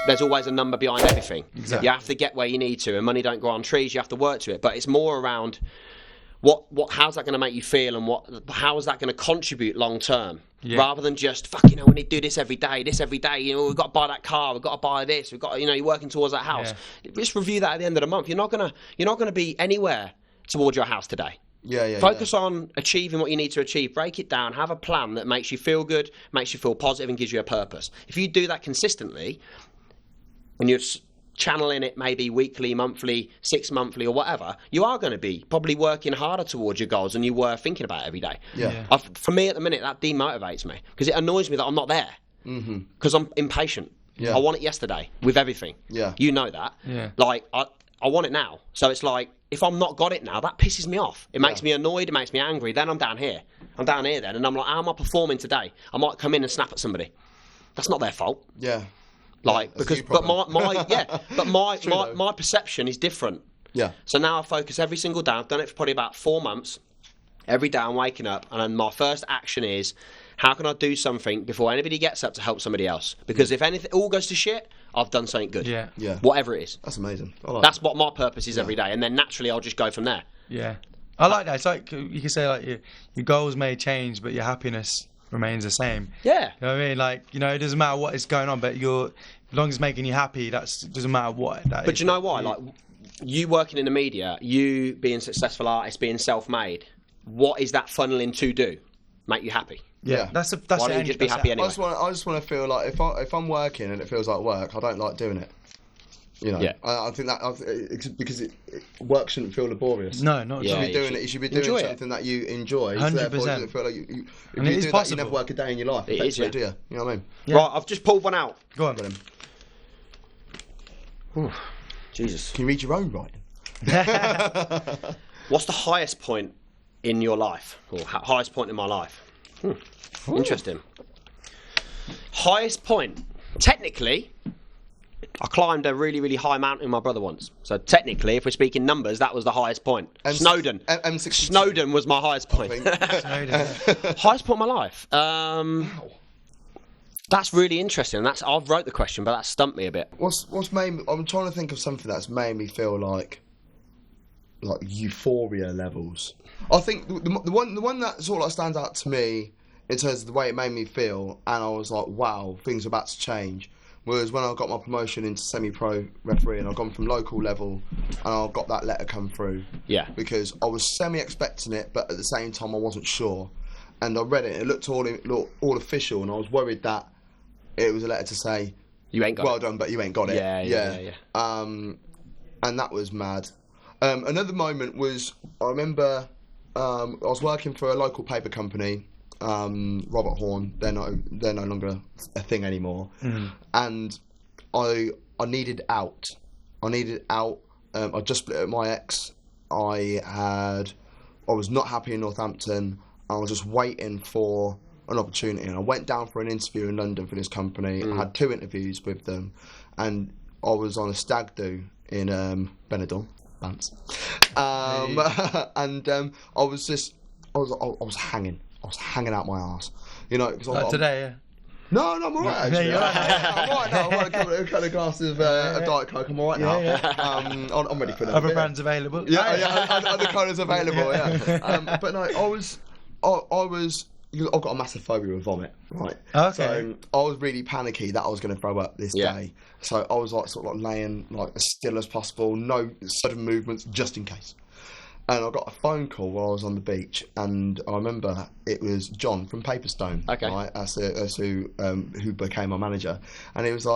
there's always a number behind everything. Exactly. You have to get where you need to, and money don't grow on trees. You have to work to it. But it's more around how's that going to make you feel, and how is that going to contribute long term, rather than just we need to do this every day. We've got to buy that car, we've got to buy this, we've got you're working towards that house. Just review that at the end of the month. You're not gonna be anywhere towards your house today. Focus on achieving what you need to achieve. Break it down. Have a plan that makes you feel good, makes you feel positive, and gives you a purpose. If you do that consistently, and you're channeling it maybe weekly, monthly, 6 monthly, or whatever, you are going to be probably working harder towards your goals than you were thinking about every day. For me, at the minute, that demotivates me because it annoys me that I'm not there because I'm impatient. I want it yesterday with everything. You know that. Like I want it now. So it's like, if I'm not got it now, that pisses me off. It makes me annoyed. It makes me angry. Then I'm down here. then, and I'm like, how am I performing today? I might come in and snap at somebody. That's not their fault. Like, because, but my perception is different. So now I focus every single day. I've done it for probably about 4 months. Every day I'm waking up, and then my first action is, how can I do something before anybody gets up to help somebody else? Because if anything all goes to shit, I've done something good. Whatever it is. That's amazing. That's what my purpose is every day, and then naturally I'll just go from there. I like that. It's like, you can say, like, your goals may change, but your happiness remains the same. You know what I mean? Like, it doesn't matter what is going on, but as long as it's making you happy, doesn't matter what that is. But you know why? Like, you working in the media, you being a successful artist, being self-made, what is that funneling to do? Make you happy. That's why don't you just be happy anyway? I just want to feel like if I'm working and it feels like work, I don't like doing it. I think that because work shouldn't feel laborious. No, not you should be doing it. You should be doing something that you enjoy. 100%. So therefore, it doesn't feel like if you do that, you never work a day in your life. It is, do you? You know what I mean? Right, I've just pulled one out. Go on. Jesus. Can you read your own writing? What's the highest point in your life, or highest point in my life? Interesting. Highest point. Technically, I climbed a really, really high mountain with my brother once. So technically, if we're speaking numbers, that was the highest point. Snowdon. Snowdon was my highest point. Highest point in my life. That's really interesting. I've wrote the question, but that stumped me a bit. What's made me? I'm trying to think of something that's made me feel like euphoria levels. I think the one that sort of stands out to me in terms of the way it made me feel, and I was like, wow, things are about to change, was when I got my promotion into semi-pro referee, and I've gone from local level, and I got that letter come through. Because I was semi-expecting it, but at the same time I wasn't sure. And I read it, and it looked all official, and I was worried that it was a letter to say, you ain't got well done, but you ain't got it. Yeah. And that was mad. Another moment was, I remember I was working for a local paper company, Robert Horn. They're no longer a thing anymore. And I needed out. I just split up with my ex. I was not happy in Northampton. I was just waiting for an opportunity, and I went down for an interview in London for this company. I had 2 interviews with them, and I was on a stag do in Benidorm. And I was hanging out my arse, Like today, No, I'm alright actually. I'm alright now. I want a couple of glasses of a Diet Coke. I'm alright now. I'm ready for that. Other brands available. Other colours available. But no, I've got a massive phobia of vomit, right? Okay. So I was really panicky that I was going to throw up this day. So I was sort of laying as still as possible, no sudden movements, just in case. And I got a phone call while I was on the beach, and I remember it was John from Paperstone. Right? That's who became my manager, and he was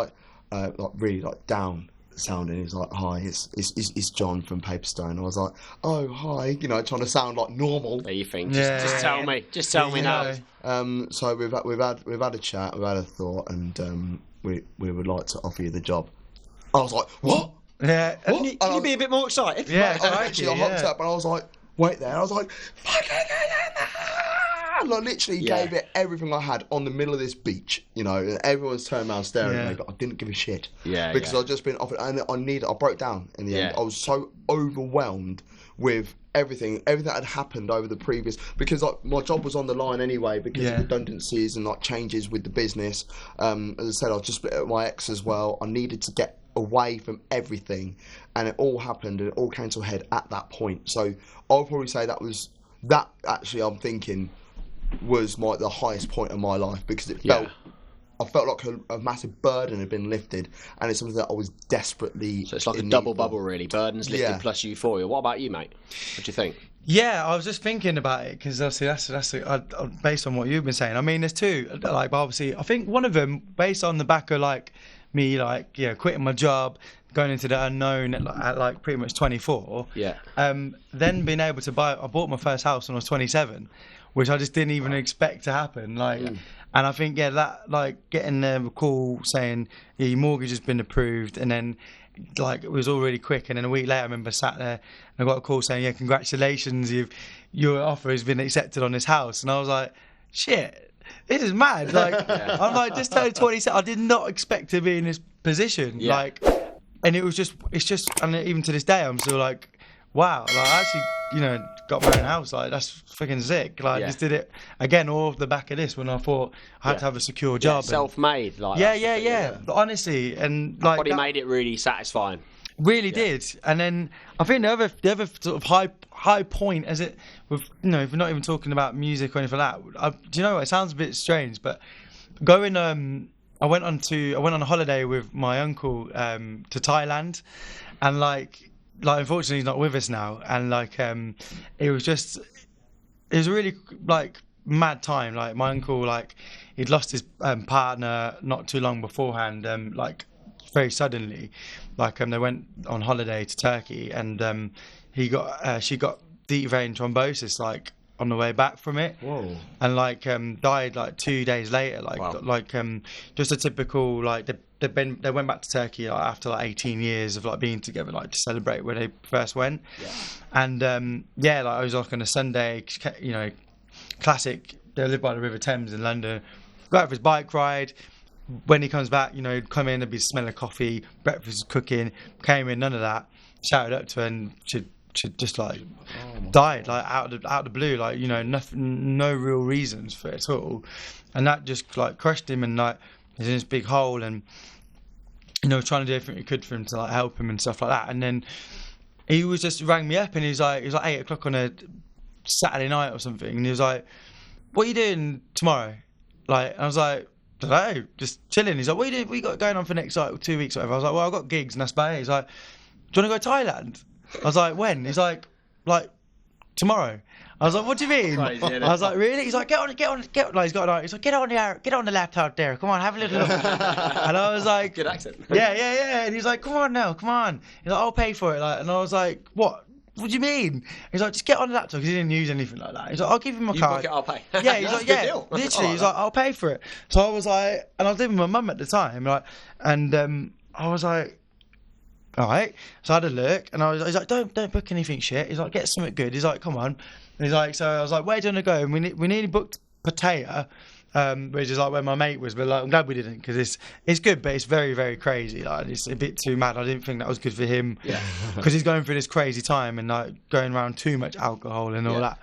really down sounding. He was like, "Hi, it's John from Paperstone." I was like, "Oh, hi," trying to sound like normal. There you think? Just tell me. Just tell me now. So we've had a chat, we've had a thought, and we would like to offer you the job. I was like, "What?" Yeah. Can you be a bit more excited? Yeah. I hopped up and I was like, "Wait there!" I was like, "Fucking And I literally gave it everything I had on the middle of this beach, you know, and everyone's turned around staring at me, but I didn't give a shit. Because I'd just been offered, and I broke down in the end. I was so overwhelmed with everything that had happened over the previous, because like, my job was on the line anyway because of redundancies and like changes with the business. As I said, I was just split up with my ex as well. I needed to get away from everything, and it all happened and it all came to a head at that point. So I'll probably say that actually I'm thinking was the highest point of my life, because I felt like a massive burden had been lifted, and it's something that I was desperately. So it's like a double bubble, really. Burdens lifted plus euphoria. What about you, mate? What do you think? Yeah, I was just thinking about it, because obviously that's based on what you've been saying. I mean, there's two. Like, obviously, I think one of them based on the back of like me, like quitting my job, going into the unknown at like pretty much 24. Yeah. Then being able to I bought my first house when I was 27, which I just didn't even expect to happen. Like, and I think that like getting the call saying your mortgage has been approved, and then like it was all really quick, and then a week later I remember sat there and I got a call saying congratulations, your offer has been accepted on this house, and I was like, shit. This is mad. Like, I'm like just turned 27. I did not expect to be in this position. Yeah. Like, and it's just, and even to this day, I'm still like, wow. Like, I actually, got my own house. Like, that's freaking sick. Like, just did it again, all off the back of this, when I thought I had to have a secure job. Self-made. Like, yeah. Honestly, and like, but he made it really satisfying. Really did. And then I think the other sort of high point, as it with if we're not even talking about music or anything like that. Do you know what? It sounds a bit strange, but going I went on a holiday with my uncle to Thailand, and like unfortunately he's not with us now, and like it was a really like mad time. Like my uncle, like he'd lost his partner not too long beforehand, like very suddenly. Like they went on holiday to Turkey, and she got deep vein thrombosis like on the way back from it. Whoa. And like died like 2 days later. Like like just a typical like they went back to Turkey like, after like 18 years of like being together, like to celebrate where they first went. Yeah. And like I was like on a Sunday, classic. They live by the River Thames in London. Go out for his bike ride. When he comes back, come in, there'd be smell of coffee, breakfast cooking. Came in, none of that. Shouted up to her, and she just like died, like out of the blue, like nothing, no real reasons for it at all, and that just like crushed him, and like he's in this big hole, and trying to do everything he could for him to like help him and stuff like that. And then he was just rang me up, and he was like 8 o'clock on a Saturday night or something, and he was like, "What are you doing tomorrow?" Like, I was like, I don't know, just chilling. He's like, "What are you doing? What you got going on for next like 2 weeks or whatever?" I was like, "Well, I've got gigs and that's about it." He's like, "Do you want to go to Thailand?" I was like, "When?" He's like tomorrow. I was like, "What do you mean?" Crazy, I was like, "Really?" He's like, "Get on." Like, he's like, "Get on the laptop there. Come on, have a little look." And I was like, good accent. Yeah. And he's like, "Come on now, come on." He's like, "I'll pay for it." Like, and I was like, "What? What do you mean?" He's like, "Just get on the laptop," because he didn't use anything like that. He's like, "I'll give you my card." I'll pay. Yeah, he's like, "Yeah, literally." He's like, "I'll pay for it." So I was like, and I was living with my mum at the time, like, and I was like, all right. So I had a look, and he's like, don't book anything shit. He's like, get something good. He's like, come on. And he's like, so I was like, where do you want to go? And we nearly booked Pattaya, which is like where my mate was, but like I'm glad we didn't, because it's good, but it's very, very crazy. Like it's a bit too mad. I didn't think that was good for him, because he's going through this crazy time and like going around too much alcohol and all that.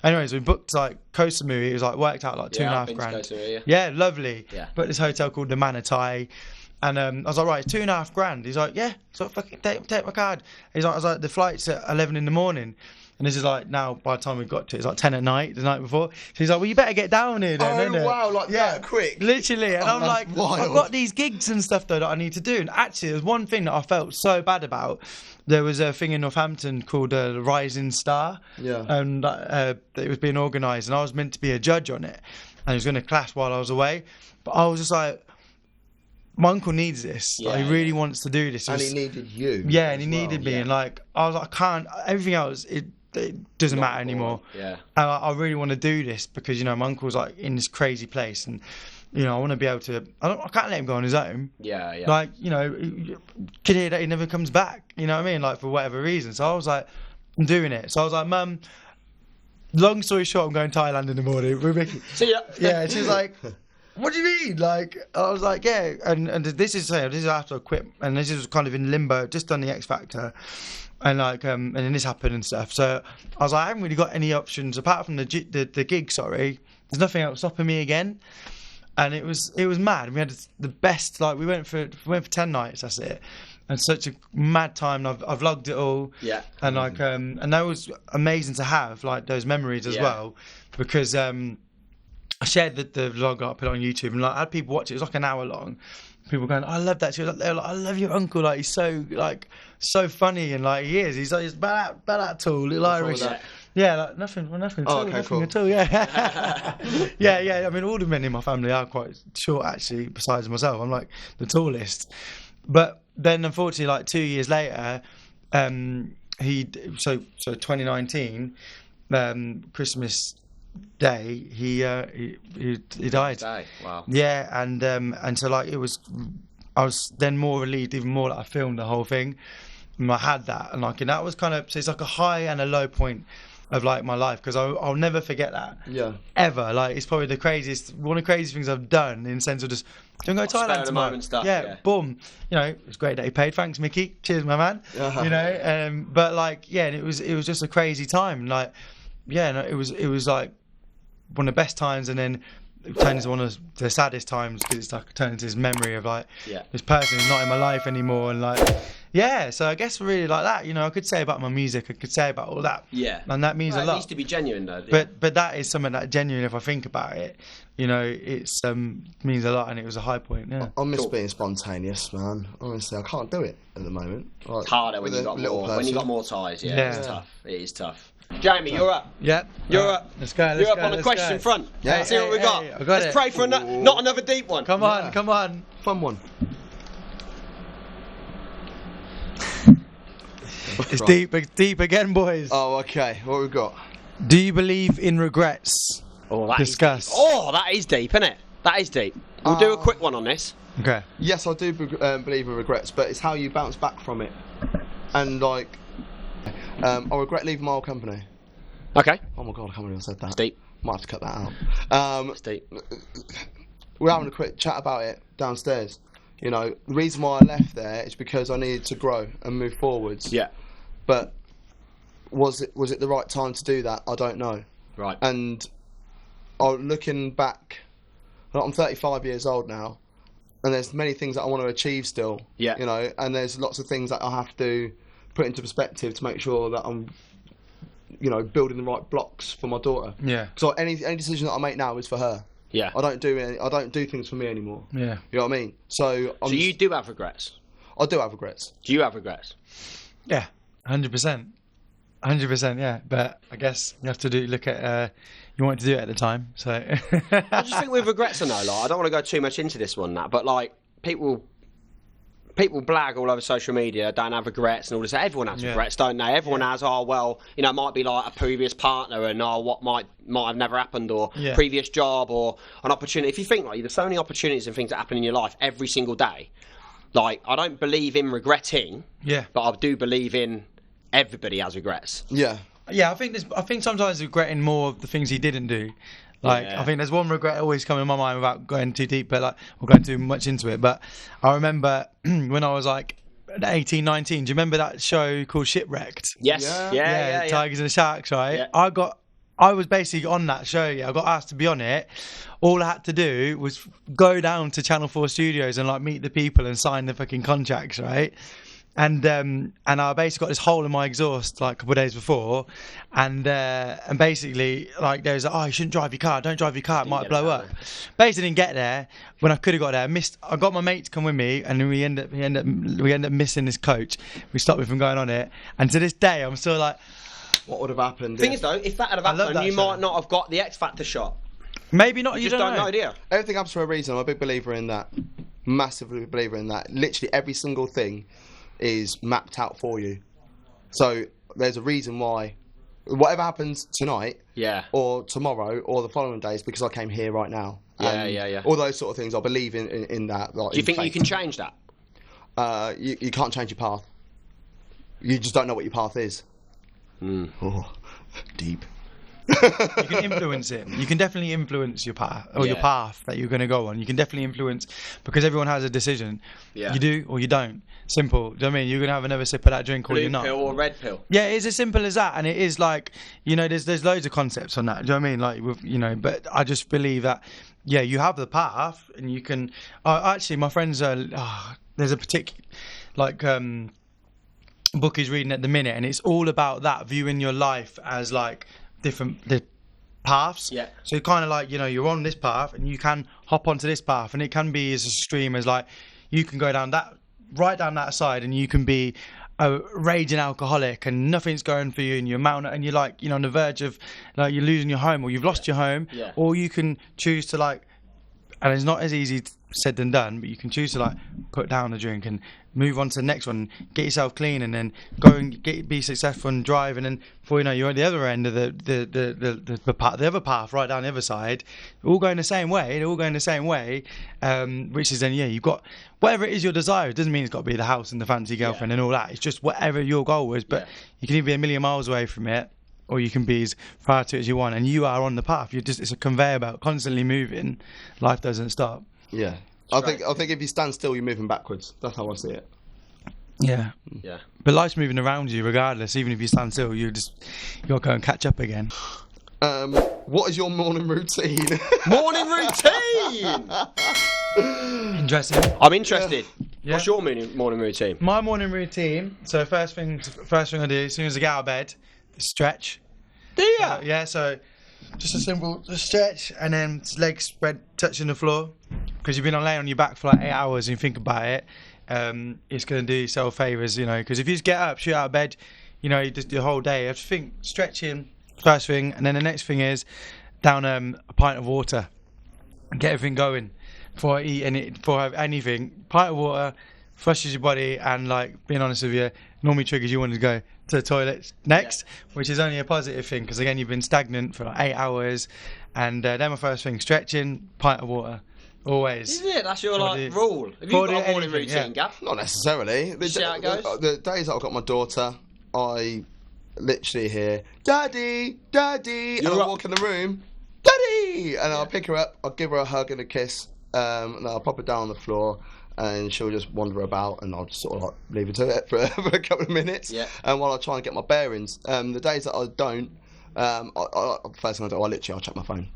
Anyways, we booked like Koh Samui. It was like worked out like $2.5 grand. Yeah, lovely. Yeah. Booked this hotel called the Manatai. And I was like, right, it's $2.5 grand. He's like, yeah. So fucking take my card. He's like, I was like, the flight's at 11 in the morning. And this is like, now by the time we got to it, it's like 10 at night, the night before. So he's like, well, you better get down here then. Oh, wow, like that quick. Literally. And I'm like, wild. I've got these gigs and stuff though that I need to do. And actually, there's one thing that I felt so bad about. There was a thing in Northampton called the Rising Star. Yeah. And it was being organised, and I was meant to be a judge on it. And it was going to clash while I was away. But I was just like, my uncle needs this. Yeah, like, he really wants to do this. And he needed you. Yeah, and he needed me. And like, I was like, I can't. Everything else, it doesn't matter anymore. Yeah. And I really want to do this because my uncle's like in this crazy place, and I want to be able to. I can't let him go on his own. Yeah, yeah. Like could hear that he never comes back. You know what I mean? Like for whatever reason. So I was like, I'm doing it. So I was like, Mum, long story short, I'm going to Thailand in the morning with Mickey. See ya. Yeah, and she's like, what do you mean? Like, I was like, yeah. And this is after I quit, and this is kind of in limbo, just done the XFactor. And like, and then this happened and stuff. So I was like, I haven't really got any options apart from the gig. Sorry, there's nothing else stopping me again. And it was mad. We had the best. Like, we went for 10 nights. That's it. And such a mad time. I've vlogged it all. Yeah. And like, and that was amazing to have, like, those memories as well, because I shared the vlog, I put it on YouTube, and like, I had people watch it. It was like an hour long. People going, I love that. She was like, I love your uncle. Like, he's so funny, and like he is. He's bad at all, little Irish. Yeah, like nothing at all. Yeah. yeah. I mean, all the men in my family are quite short, actually. Besides myself, I'm like the tallest. But then, unfortunately, like 2 years later, so 2019, Christmas Day, he died. Wow. Yeah, and so like I was then more relieved, even more that I filmed the whole thing. And I had that, and like, and that was kind of, so it's like a high and a low point of like my life, because I'll never forget that. Yeah. Ever. Like, it's probably one of the craziest things I've done, in the sense of just don't go to Thailand tomorrow. Stuff, yeah, boom. You know, it's great that he paid. Thanks, Mickey. Cheers, my man. You know, but like, yeah, and it was just a crazy time. Like, yeah, no, it was like one of the best times, and then it turned into one of the saddest times, because it's like turned into this memory of like this person who's not in my life anymore, and like, yeah. So I guess really like that, you know, I could say about my music, I could say about all that, and that means a lot. It needs to be genuine though. But that is something that genuine, if I think about it, you know, it's means a lot, and it was a high point. Yeah, I miss being spontaneous, man. Honestly, I can't do it at the moment. Like, it's harder when you got more. When you got more ties, it's tough. It is tough. Jamie, you're up. Yep. You're up. Let's go. You're up on the question front. Yeah. Let's see what we got. Let's pray for not another deep one. Come on. Fun one. It's deep again, boys. Oh, okay. What we got? Do you believe in regrets? Oh, that Discuss. That is deep, isn't it? That is deep. We'll do a quick one on this. Okay. Yes, I do believe in regrets, but it's how you bounce back from it. And like, I regret leaving my old company. Okay. Oh my god, I can't believe I said that. It's deep. Might have to cut that out. It's deep. We're having a quick chat about it downstairs. You know, the reason why I left there is because I needed to grow and move forwards. Yeah. But was it the right time to do that? I don't know. Right. And looking back, I'm 35 years old now, and there's many things that I want to achieve still. Yeah. You know, and there's lots of things that I have to put into perspective to make sure that I'm, you know, building the right blocks for my daughter. Yeah. So any decision that I make now is for her. Yeah. I don't do things for me anymore. Yeah. You know what I mean? So you do have regrets? I do have regrets. Do you have regrets? Yeah, 100%. 100%, yeah. But I guess you have to look at you wanted to do it at the time, so. I just think with regrets, I know, like, I don't want to go too much into this one, but like people blag all over social media, don't have regrets and all this. Everyone has regrets, don't they? Everyone has, it might be like a previous partner and what might have never happened, or previous job, or an opportunity. If you think, like, there's so many opportunities and things that happen in your life every single day. Like, I don't believe in regretting, but I do believe in everybody has regrets. Yeah. Yeah, I think sometimes regretting more of the things he didn't do. Like, I think there's one regret always coming in my mind without going too deep, but like, or going too much into it. But I remember when I was like 18, 19, do you remember that show called Shipwrecked? Yes. Yeah. Tigers and Sharks, right? Yeah. I was basically on that show, I got asked to be on it. All I had to do was go down to Channel 4 Studios and like meet the people and sign the fucking contracts, right? And I basically got this hole in my exhaust like a couple of days before, and basically like there was like, oh, you shouldn't drive your car, don't drive your car, it might blow up. Basically didn't get there when I could have got there. I got my mate to come with me, and then we end up missing this coach. We stopped me from going on it, and to this day I'm still like, what would have happened? The thing is though, if that had happened, you might not have got the XFactor shot. Maybe not. You just don't know. Idea. Everything happens for a reason. I'm a big believer in that. Massively believer in that. Literally every single thing is mapped out for you. So there's a reason why whatever happens tonight, or tomorrow, or the following days, because I came here right now. Yeah. All those sort of things. I believe in that. Like, do you think you can change that? You can't change your path. You just don't know what your path is. Mm. Oh, deep. You can influence it. You can definitely influence your path or your path that you're going to go on. You can definitely influence because everyone has a decision. Yeah. You do or you don't. Simple. Do you know what I mean? You're going to have another sip of that drink or you're not. Blue pill or red pill. Yeah, it's as simple as that, and it is like, you know, there's loads of concepts on that. Do you know what I mean? Like, with, you know, but I just believe that, yeah, you have the path, and you can. Actually, my friends are. There's a particular, like, book he's reading at the minute, and it's all about that, viewing your life as like the paths. Yeah. So kind of like, you know, you're on this path, and you can hop onto this path, and it can be as extreme as like you can go down that. Right down that side, and you can be a raging alcoholic and nothing's going for you, and you're and you're like, you know, on the verge of like you're losing your home or you've lost your home, or you can choose to like, and it's not as easy said than done, but you can choose to like put down the drink and move on to the next one, get yourself clean, and then go and be successful and drive, and then before you know, you're at the other end of the other path, right down the other side, all going the same way. They're all going the same way, which is then you've got whatever it is your desire. It doesn't mean it's got to be the house and the fancy girlfriend and all that. It's just whatever your goal is. But you can either be a million miles away from it, or you can be as far to it as you want, and you are on the path. It's a conveyor belt, constantly moving. Life doesn't stop. Yeah. I think if you stand still, you're moving backwards. That's how I see it. Yeah. Yeah. But life's moving around you regardless. Even if you stand still, you'll go and catch up again. What is your morning routine? Morning routine. Interesting. I'm interested. Yeah. What's your morning routine? My morning routine. So first thing I do as soon as I get out of bed, stretch. Do you? Yeah. So just a simple stretch, and then legs spread, touching the floor. Because you've been laying on your back for like 8 hours, and you think about it, it's going to do yourself favours, you know. Because if you just get up, shoot out of bed, you know, you just the whole day. I just think stretching first thing, and then the next thing is down a pint of water, get everything going before I eat before I have anything. Pint of water flushes your body, and like being honest with you, normally triggers you want to go to the toilet next, which is only a positive thing because again you've been stagnant for like 8 hours, and then my first thing stretching, pint of water. Always. Is it? That's your like rule. Have you got a morning routine, Gav? Not necessarily. See how it goes? The days that I've got my daughter, I literally hear, Daddy, Daddy, and I walk in the room, Daddy, and I'll pick her up, I'll give her a hug and a kiss, and I'll pop her down on the floor, and she'll just wander about, and I'll just sort of like leave her to it for a couple of minutes, and while I try and get my bearings. The days that I don't, first thing I'll check my phone.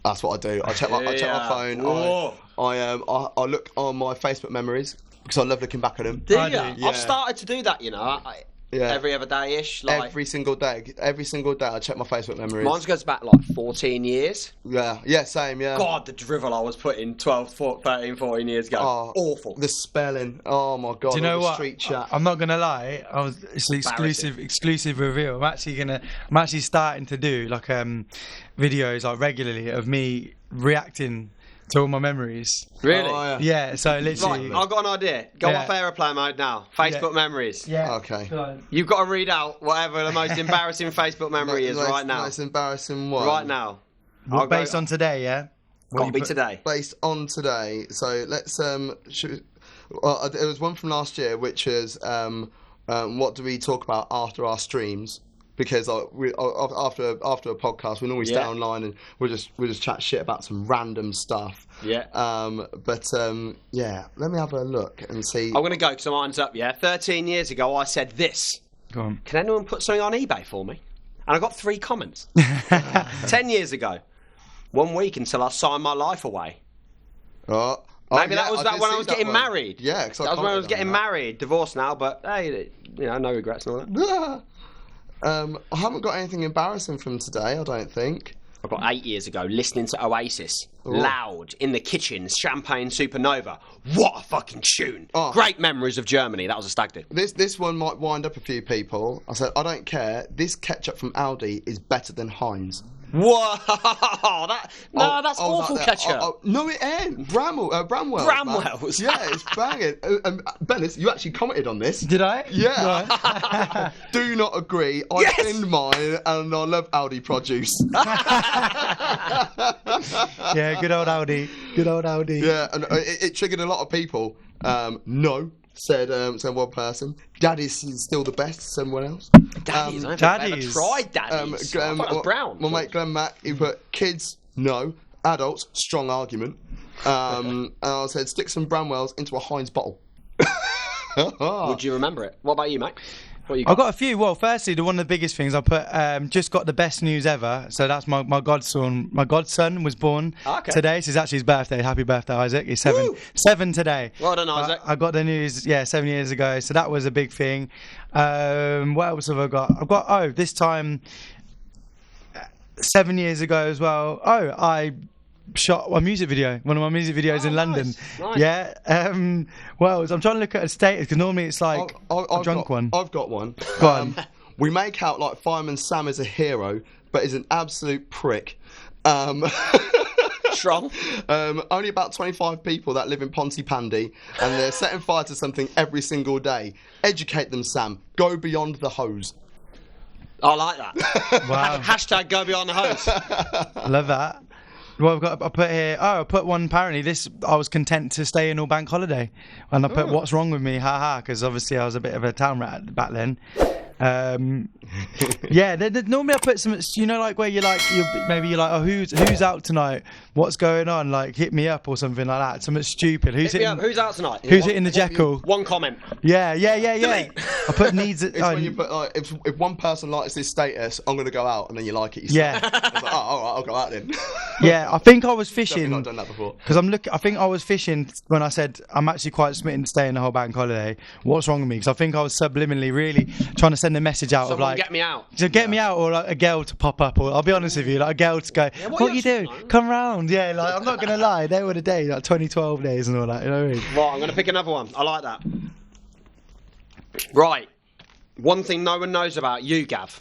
That's what I do. I check my phone. Whoa. I look on my Facebook memories because I love looking back at them. Do you? Yeah. I've started to do that, you know. Every other day-ish. Like, every single day I check my Facebook memories. Mine goes back like 14 years. Yeah, same, yeah. God, the drivel I was putting 12, 13, 14 years ago. Awful. The spelling. Oh my God. Do you know what? Street chat. I'm not gonna lie. It's an exclusive reveal. I'm actually starting to do like videos like regularly of me reacting to all my memories. Really? Oh, yeah. So literally. Right, I've got an idea. Go off aeroplane mode now. Facebook memories. Yeah. Okay. You've got to read out whatever the most embarrassing Facebook memory is right now. Most embarrassing one. Right now. Based on today, yeah. Got to be today. Based on today. So let's there was one from last year, which is what do we talk about after our streams? Because after a podcast, we normally stay online and we'll just chat shit about some random stuff. Yeah. Let me have a look and see. I'm going to go because mine's up. 13 years ago, I said this. Go on. Can anyone put something on eBay for me? And I got 3 comments. 10 years ago. 1 week until I signed my life away. Maybe that was when I was getting married. Yeah, that was when I was getting married. Divorced now, but hey, you know, no regrets and all that. I haven't got anything embarrassing from today, I don't think. I got 8 years ago listening to Oasis, loud, in the kitchen, Champagne Supernova. What a fucking tune. Great memories of Germany. That was a stag do. This one might wind up a few people. I said, I don't care. This ketchup from Aldi is better than Heinz. Whoa! That's awful ketchup. No, it ain't. Bramwell's. Bramwell's? Yeah, it's banging. Bennis, you actually commented on this. Did I? Yeah. Do not agree. I binned mine and I love Aldi produce. Yeah, good old Aldi. Yeah, and it triggered a lot of people. No, said one person. Daddy's is still the best, said someone else. Daddies, I've Daddies. never tried Daddies. I thought it was brown. My mate Glenn Mack, he put kids, no. Adults, strong argument. And I said, stick some Bramwells into a Heinz bottle. Would you remember it? What about you, mate? What you I've got a few. Well, firstly, one of the biggest things I put, just got the best news ever. So that's my godson. My godson was born today. So it's actually his birthday. Happy birthday, Isaac. He's 7. Woo! 7 today. Well done, Isaac. I got the news, 7 years ago. So that was a big thing. What else have I got? I've got, this time, 7 years ago as well. I shot a music video, one of my music videos in London. Nice. Yeah. I'm trying to look at a status because normally it's like a drunk one. I've got one. Go on. We make out like Fireman Sam is a hero, but is an absolute prick. Strong. Only about 25 people that live in Pontypandy, and they're setting fire to something every single day. Educate them, Sam. Go beyond the hose. I like that. Wow. Hashtag go beyond the hose. I love that. Well, I put here. I put one. Apparently, I was content to stay in all bank holiday, and I put what's wrong with me, haha, because obviously I was a bit of a town rat back then. Normally I put some, like where you're like, oh, who's out tonight? What's going on? Like, hit me up or something like that. Something stupid. Who's out tonight? Who's hitting the Jekyll? One comment. Yeah. I put needs. It's when you put like, if one person likes this status, I'm going to go out, and then you like it. Yourself. Yeah. I was like, all right, I'll go out then. Yeah, I think I was fishing. I've not done that before. Because I think I was fishing when I said I'm actually quite smitten to stay in the whole bank holiday. What's wrong with me? Because I think I was subliminally really trying to send a message out. Someone of like, get me out. So get me out, or like a girl to pop up, or I'll be honest with you, like a girl to go, what you doing? Come round. Yeah, like I'm not gonna lie, they were the days, like 2012 days and all that. You know what I mean? Right, I'm gonna pick another one. I like that. Right, one thing no one knows about you, Gav.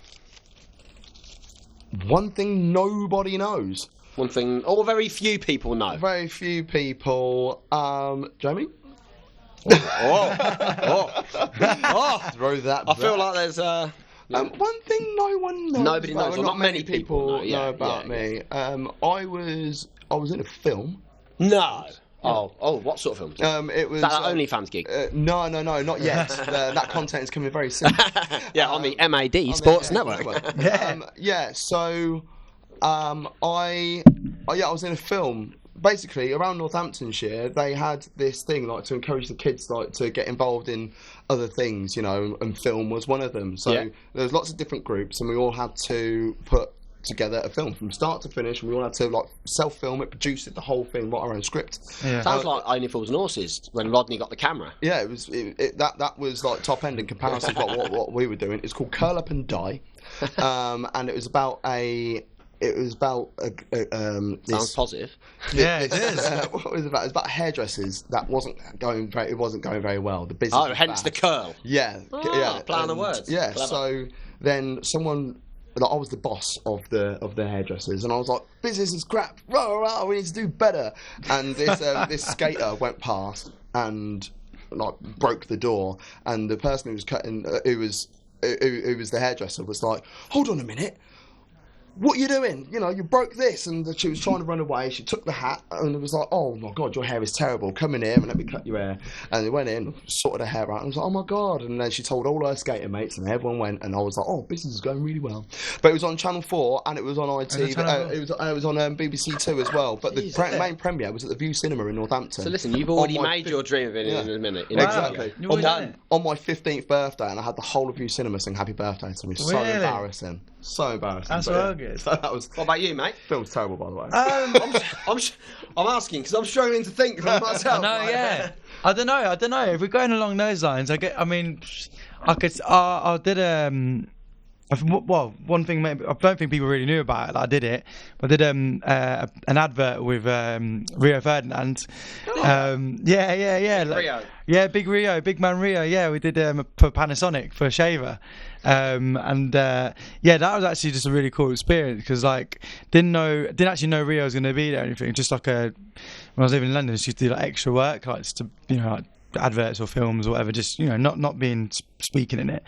One thing nobody knows. One thing, or very few people know. Very few people. Jamie? Oh. Throw that I feel like there's one thing no one knows. Nobody knows. Well, Well, not many people know about me. I was in a film. No. Oh, what sort of film? It was that OnlyFans gig. No, not yet. That content is coming very soon. On the MAD Sports Network. So I was in a film. Basically, around Northamptonshire, they had this thing like to encourage the kids like to get involved in other things, and film was one of them. So there was lots of different groups, and we all had to put together a film from start to finish, and we all had to like self-film it, produce it, the whole thing, write our own script. Yeah. Sounds like Only Fools and Horses when Rodney got the camera. Yeah, that was like top end in comparison to what we were doing. It's called Curl Up and Die, and it was about sounds positive. It is. What was it about? It was about hairdressers that wasn't going very well. The business. Oh, hence the curl. Yeah. Play on the words. Yeah. Clever. So then someone. Like, I was the boss of the hairdressers, and I was like, "Business is crap. Rah, we need to do better." And this skater went past and like broke the door, and the person who was cutting, who was the hairdresser, was like, "Hold on a minute. What are you doing? You broke this." And she was trying to run away. She took the hat and it was like, "Oh my God, your hair is terrible. Come in here and let me cut your hair." And they went in, sorted her hair out, and I was like, "Oh my God." And then she told all her skater mates, and everyone went, and I was like, "Oh, business is going really well." But it was on Channel 4 and it was on ITV. It was on BBC 2 as well. But the main premiere was at the View Cinema in Northampton. So listen, you've already made your dream of it in a minute. Exactly. Done. On my 15th birthday, and I had the whole of View Cinema sing Happy Birthday to me. So embarrassing. So embarrassing. That's so good. So that was. What about you, mate? Film's terrible, by the way. I'm asking because I'm struggling to think for myself. No, yeah. I don't know. If we're going along those lines, I did one thing maybe I don't think people really knew about it. I did it, but I did an advert with Rio Ferdinand. Rio. Yeah, big Rio, big man Rio. Yeah, we did for Panasonic for a shaver. That was actually just a really cool experience because like didn't actually know Rio was going to be there or anything. Just like when I was living in London, I used to do like extra work, like just to like adverts or films or whatever. Just not being speaking in it.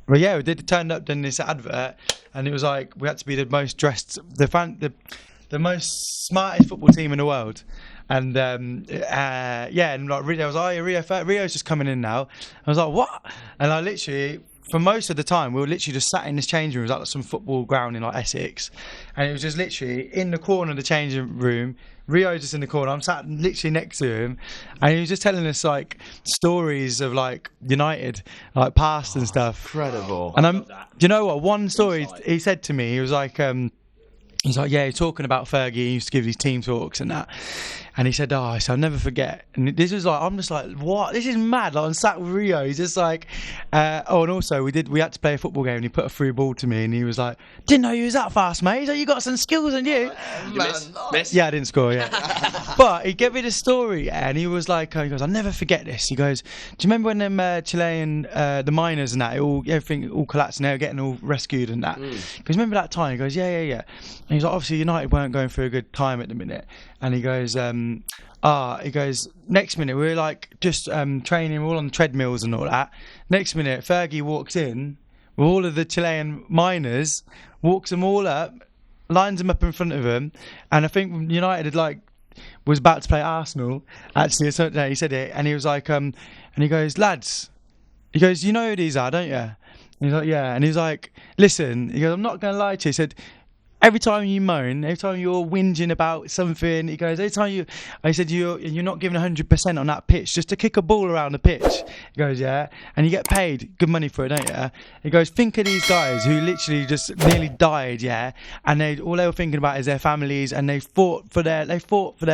But yeah, we turned up doing this advert, and it was like we had to be the most dressed, the most smartest football team in the world. And and like Rio was like, oh, Rio's just coming in now. I was like, what? And I literally, for most of the time, we were literally just sat in this changing room. It was like some football ground in like Essex, and it was just literally in the corner of the changing room. Rio's just in the corner. I'm sat literally next to him, and he was just telling us like stories of like United, like past and stuff. Incredible. And do you know what? One story he said to me, he was like, yeah, he's talking about Fergie. He used to give these team talks and that. And he said, I'll never forget. And this was like, I'm just like, what? This is mad. Like, I'm sat with Rio. He's just like, and also we had to play a football game, and he put a through ball to me, and he was like, didn't know you was that fast, mate. He's like, you got some skills on you. Miss? Yeah, I didn't score, yeah. But he gave me the story, and he was like, he goes, I'll never forget this. He goes, do you remember when them Chilean, the miners and that, everything all collapsed, and they were getting all rescued and that? Because remember that time? He goes, yeah. And he's like, obviously United weren't going through a good time at the minute. And he goes, next minute we're like just training, we're all on treadmills and all that. Next minute, Fergie walks in with all of the Chilean miners, walks them all up, lines them up in front of him, and I think United had was about to play Arsenal. Actually, he said it, and he was like, and he goes, lads, he goes, you know who these are, don't you? And he's like, yeah, and he's like, listen, he goes, I'm not going to lie to you. He said, every time you moan, every time you're whinging about something, he goes, every time you're not giving 100% on that pitch, just to kick a ball around the pitch. He goes, yeah, and you get paid good money for it, don't you? He goes, think of these guys who literally just nearly died, yeah, and all they were thinking about is their families, and they fought for their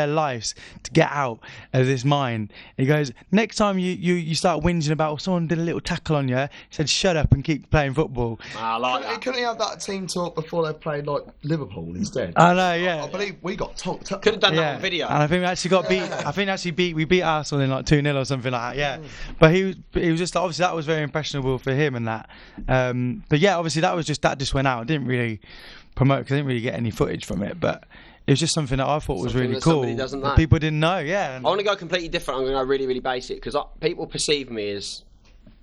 lives to get out of this mine. He goes, next time you start whinging about someone did a little tackle on you, he said, shut up and keep playing football. I like that. Couldn't he have that team talk before they played like Liverpool instead? I know, yeah. I believe we got tonked up. Could have done that on video. And I think we actually got beat. I think we beat Arsenal in like 2-0 or something like that. Yeah, but he was just obviously that was very impressionable for him and that. But yeah, obviously that just went out. I didn't really promote because I didn't really get any footage from it, but it was just something that I thought was really cool. That people didn't know. Yeah. I want to go completely different. I'm going to go really, really basic because people perceive me as,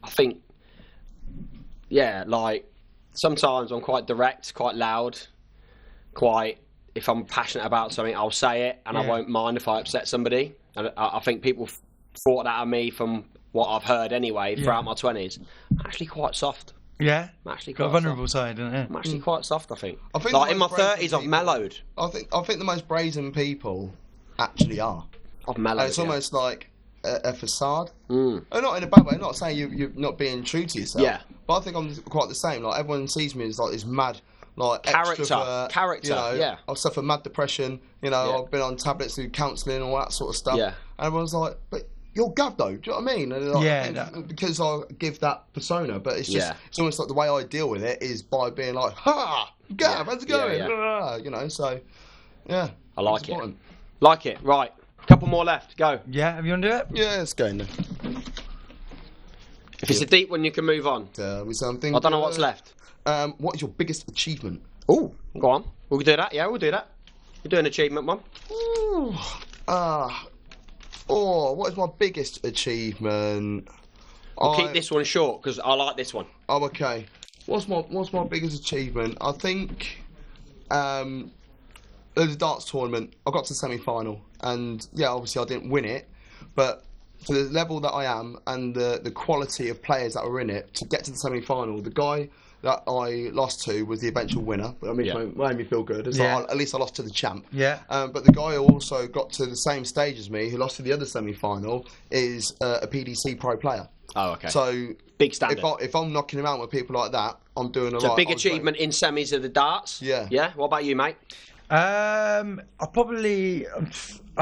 I think, like sometimes I'm quite direct, quite loud. If I'm passionate about something, I'll say it, and I won't mind if I upset somebody. And I think people thought that of me from what I've heard anyway throughout my 20s. I'm actually quite soft. Yeah, I'm actually got quite a vulnerable soft. side, isn't it? I'm actually quite soft. I think like in my 30s, I've mellowed. I think the most brazen people actually are. I've mellowed. It's almost like a facade. And not in a bad way. I'm not saying you're not being true to yourself. Yeah. But I think I'm quite the same. Like everyone sees me as like this mad. Like character, you know, I suffer mad depression. You know, Yeah. I've been on tablets through counselling and all that sort of stuff. Yeah. And everyone's like, "But you're Gav, though." Do you know what I mean? And like, Yeah, because I give that persona, but it's just it's almost like the way I deal with it is by being like, "Ha, Gav, how's it going?" Yeah. You know, so yeah, I like it. Like it. Right, couple more left. Go. Yeah, have you want to do it? Yeah, it's going. If it's a deep one, you can move on. Tell me something. I don't know what's left. What is your biggest achievement? Oh, go on. We'll do that. Yeah, we'll do that. We'll do an achievement one. What is my biggest achievement? I'll keep this one short because I like this one. Oh, okay. What's my biggest achievement? I think there's a darts tournament. I got to the semi-final, and yeah, obviously I didn't win it, but to the level that I am and the quality of players that were in it, to get to the semi-final, the guy that I lost to was the eventual winner. But it made me feel good. It's like, at least I lost to the champ. Yeah. But the guy who also got to the same stage as me, who lost to the other semi-final, is a PDC pro player. Oh, okay. So big standard. If I'm knocking around with people like that, I'm doing a So big achievement in semis of the darts. Yeah. Yeah. What about you, mate? I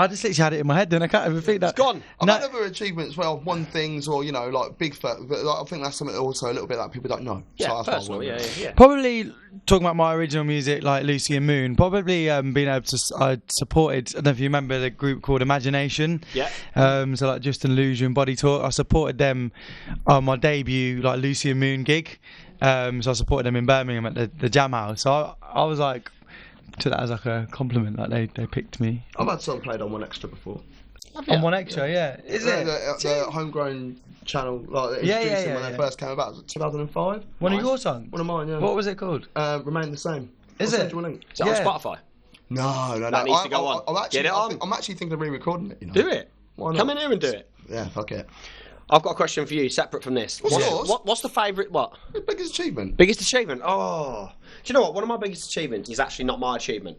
just literally had it in my head, and I can't even think that. It's gone. I've had other achievements where I've won things, or like big, but I think that's something also a little bit that people don't know. Yeah, so personal. Yeah. Probably talking about my original music, like Lucien Moon. Probably being able to. I supported. I don't know if you remember the group called Imagination. Yeah. So like Just an Illusion, Body Talk. I supported them on my debut, like Lucien Moon gig. So I supported them in Birmingham at the Jam House. So I was like. Took that as like a compliment, like they picked me. I've had song played on One Extra before. On One Extra, yeah. Is it? The homegrown channel, like introduced when they first came about. Was it 2005? One of your songs? One of mine, yeah. What was it called? Remain the Same. Is I'll it? send you a link. Is that on Spotify? No. That needs to go on. Get it on. I'm actually thinking of re-recording it. You know? Do it. Why not? Come in here and do it. Yeah, fuck it. I've got a question for you, separate from this. What's yours? What's the favourite? What? The biggest achievement. Biggest achievement? Oh. Do you know what? One of my biggest achievements is actually not my achievement.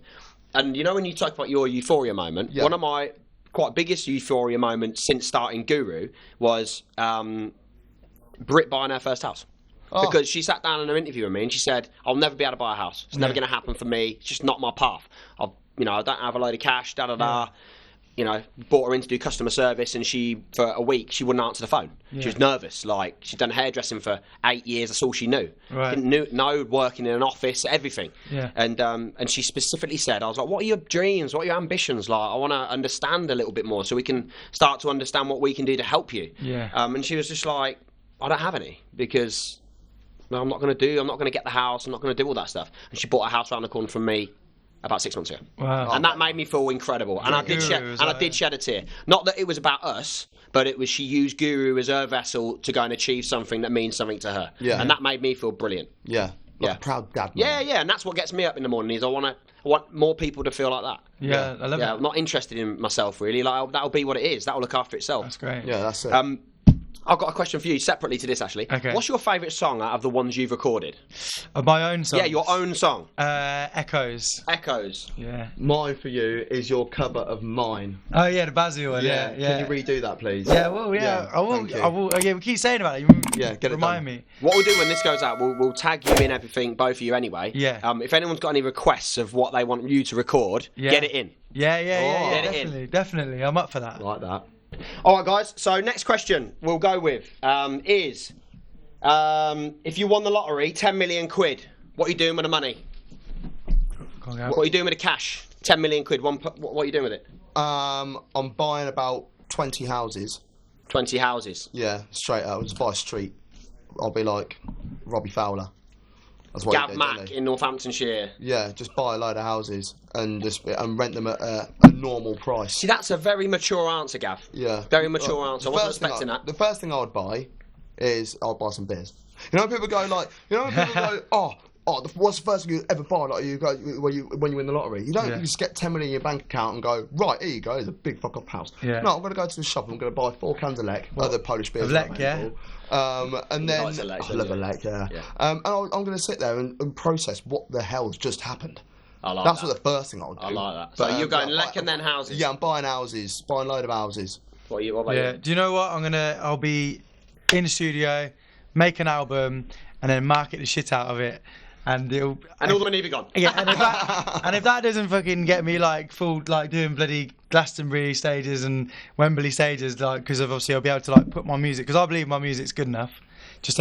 And you know when you talk about your euphoria moment, one of my quite biggest euphoria moments since starting Guru was Brit buying her first house. Because she sat down in an interview with me and she said, I'll never be able to buy a house. It's never going to happen for me. It's just not my path. I don't have a load of cash, da-da-da. You know, brought her in to do customer service, and for a week, she wouldn't answer the phone. Yeah. She was nervous. Like, she'd done hairdressing for 8 years. That's all she knew. Right. Didn't know working in an office, everything. Yeah. And she specifically said, I was like, what are your dreams? What are your ambitions? Like, I want to understand a little bit more so we can start to understand what we can do to help you. Yeah. And she was just like, I don't have any because I'm not going to get the house. I'm not going to do all that stuff. And she bought a house around the corner from me about 6 months ago. Wow. And that made me feel incredible. And I did shed a tear. Not that it was about us, but it was she used Guru as her vessel to go and achieve something that means something to her. Yeah. And that made me feel brilliant. Yeah. Like a proud dad. Man. Yeah. And that's what gets me up in the morning is I want more people to feel like that. Yeah. I love it. I'm not interested in myself really. Like that'll be what it is. That'll look after itself. That's great. Yeah, that's it. I've got a question for you separately to this, actually. Okay. What's your favourite song out of the ones you've recorded? Of my own song? Yeah, your own song. Echoes. Echoes. Yeah. Mine for you is your cover of Mine. Oh, yeah, the Basil one. Yeah. Can you redo that, please? Yeah, well, yeah. I will. Yeah, we keep saying about it. Get it Remind me. What we'll do when this goes out, we'll tag you in everything, both of you anyway. Yeah. If anyone's got any requests of what they want you to record, get it in. Yeah. Definitely. I'm up for that. Like that. All right, guys. So next question we'll go with is if you won the lottery, 10 million quid, what are you doing with the money? What are you doing with the cash? 10 million quid. What are you doing with it? I'm buying about 20 houses. 20 houses? Yeah, straight out. Just buy a street. I'll be like Robbie Fowler. That's what Gav Mack in Northamptonshire. Yeah, just buy a load of houses and rent them at a normal price. See, that's a very mature answer, Gav. Yeah. Very mature answer. I wasn't expecting that. The first thing I would buy is I'll buy some beers. You know when people go like, what's the first thing you ever buy? Like you go when you win the lottery, you don't just get 10 million in your bank account and go right here you go. There's a big fuck off house. Yeah. No, I'm going to go to the shop. I'm going to buy 4 cans of Lek, other Polish beers. Lek, yeah. And then I love a Lek, yeah. And I'm going to sit there and process what the hell's just happened. That's what the first thing I would do. I like that. So you're going Lek and then houses. Yeah, I'm buying houses, buying a load of houses. What about you? Do you know what? I'll be in the studio, make an album, and then market the shit out of it. And all the money be gone. Yeah, and if that doesn't fucking get me doing bloody Glastonbury stages and Wembley stages, because obviously I'll be able to put my music, because I believe my music's good enough. Just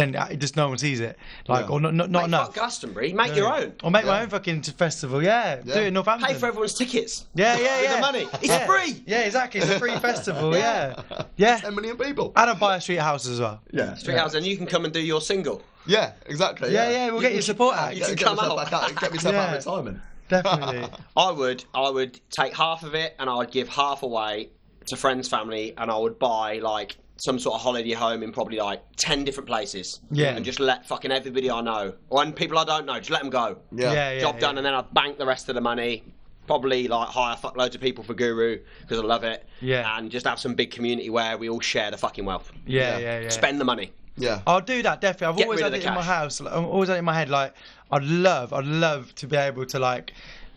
no one sees it, or not enough. Fuck Glastonbury, make your own. Or make my own fucking festival. Yeah, do it in Northampton. Pay for everyone's tickets. Yeah. The money. It's free. Yeah, exactly. It's a free festival. Yeah. 10 million people. And I'll buy a street house as well. Yeah, street house, and you can come and do your single. Yeah, exactly. Yeah. We'll get your support act. You can come out. Get myself out of retirement. Definitely. I would take half of it and I would give half away to friends, family, and I would buy some sort of holiday home in probably 10 different places. Yeah. And just let fucking everybody I know, and people I don't know, just let them go. Yeah. Job done, and then I'd bank the rest of the money. Probably hire fuckloads of people for Guru because I love it. Yeah. And just have some big community where we all share the fucking wealth. Yeah. Spend the money. Yeah. I'll do that, definitely. I've always had it in my house. I'm always had it in my head, I'd love to be able to,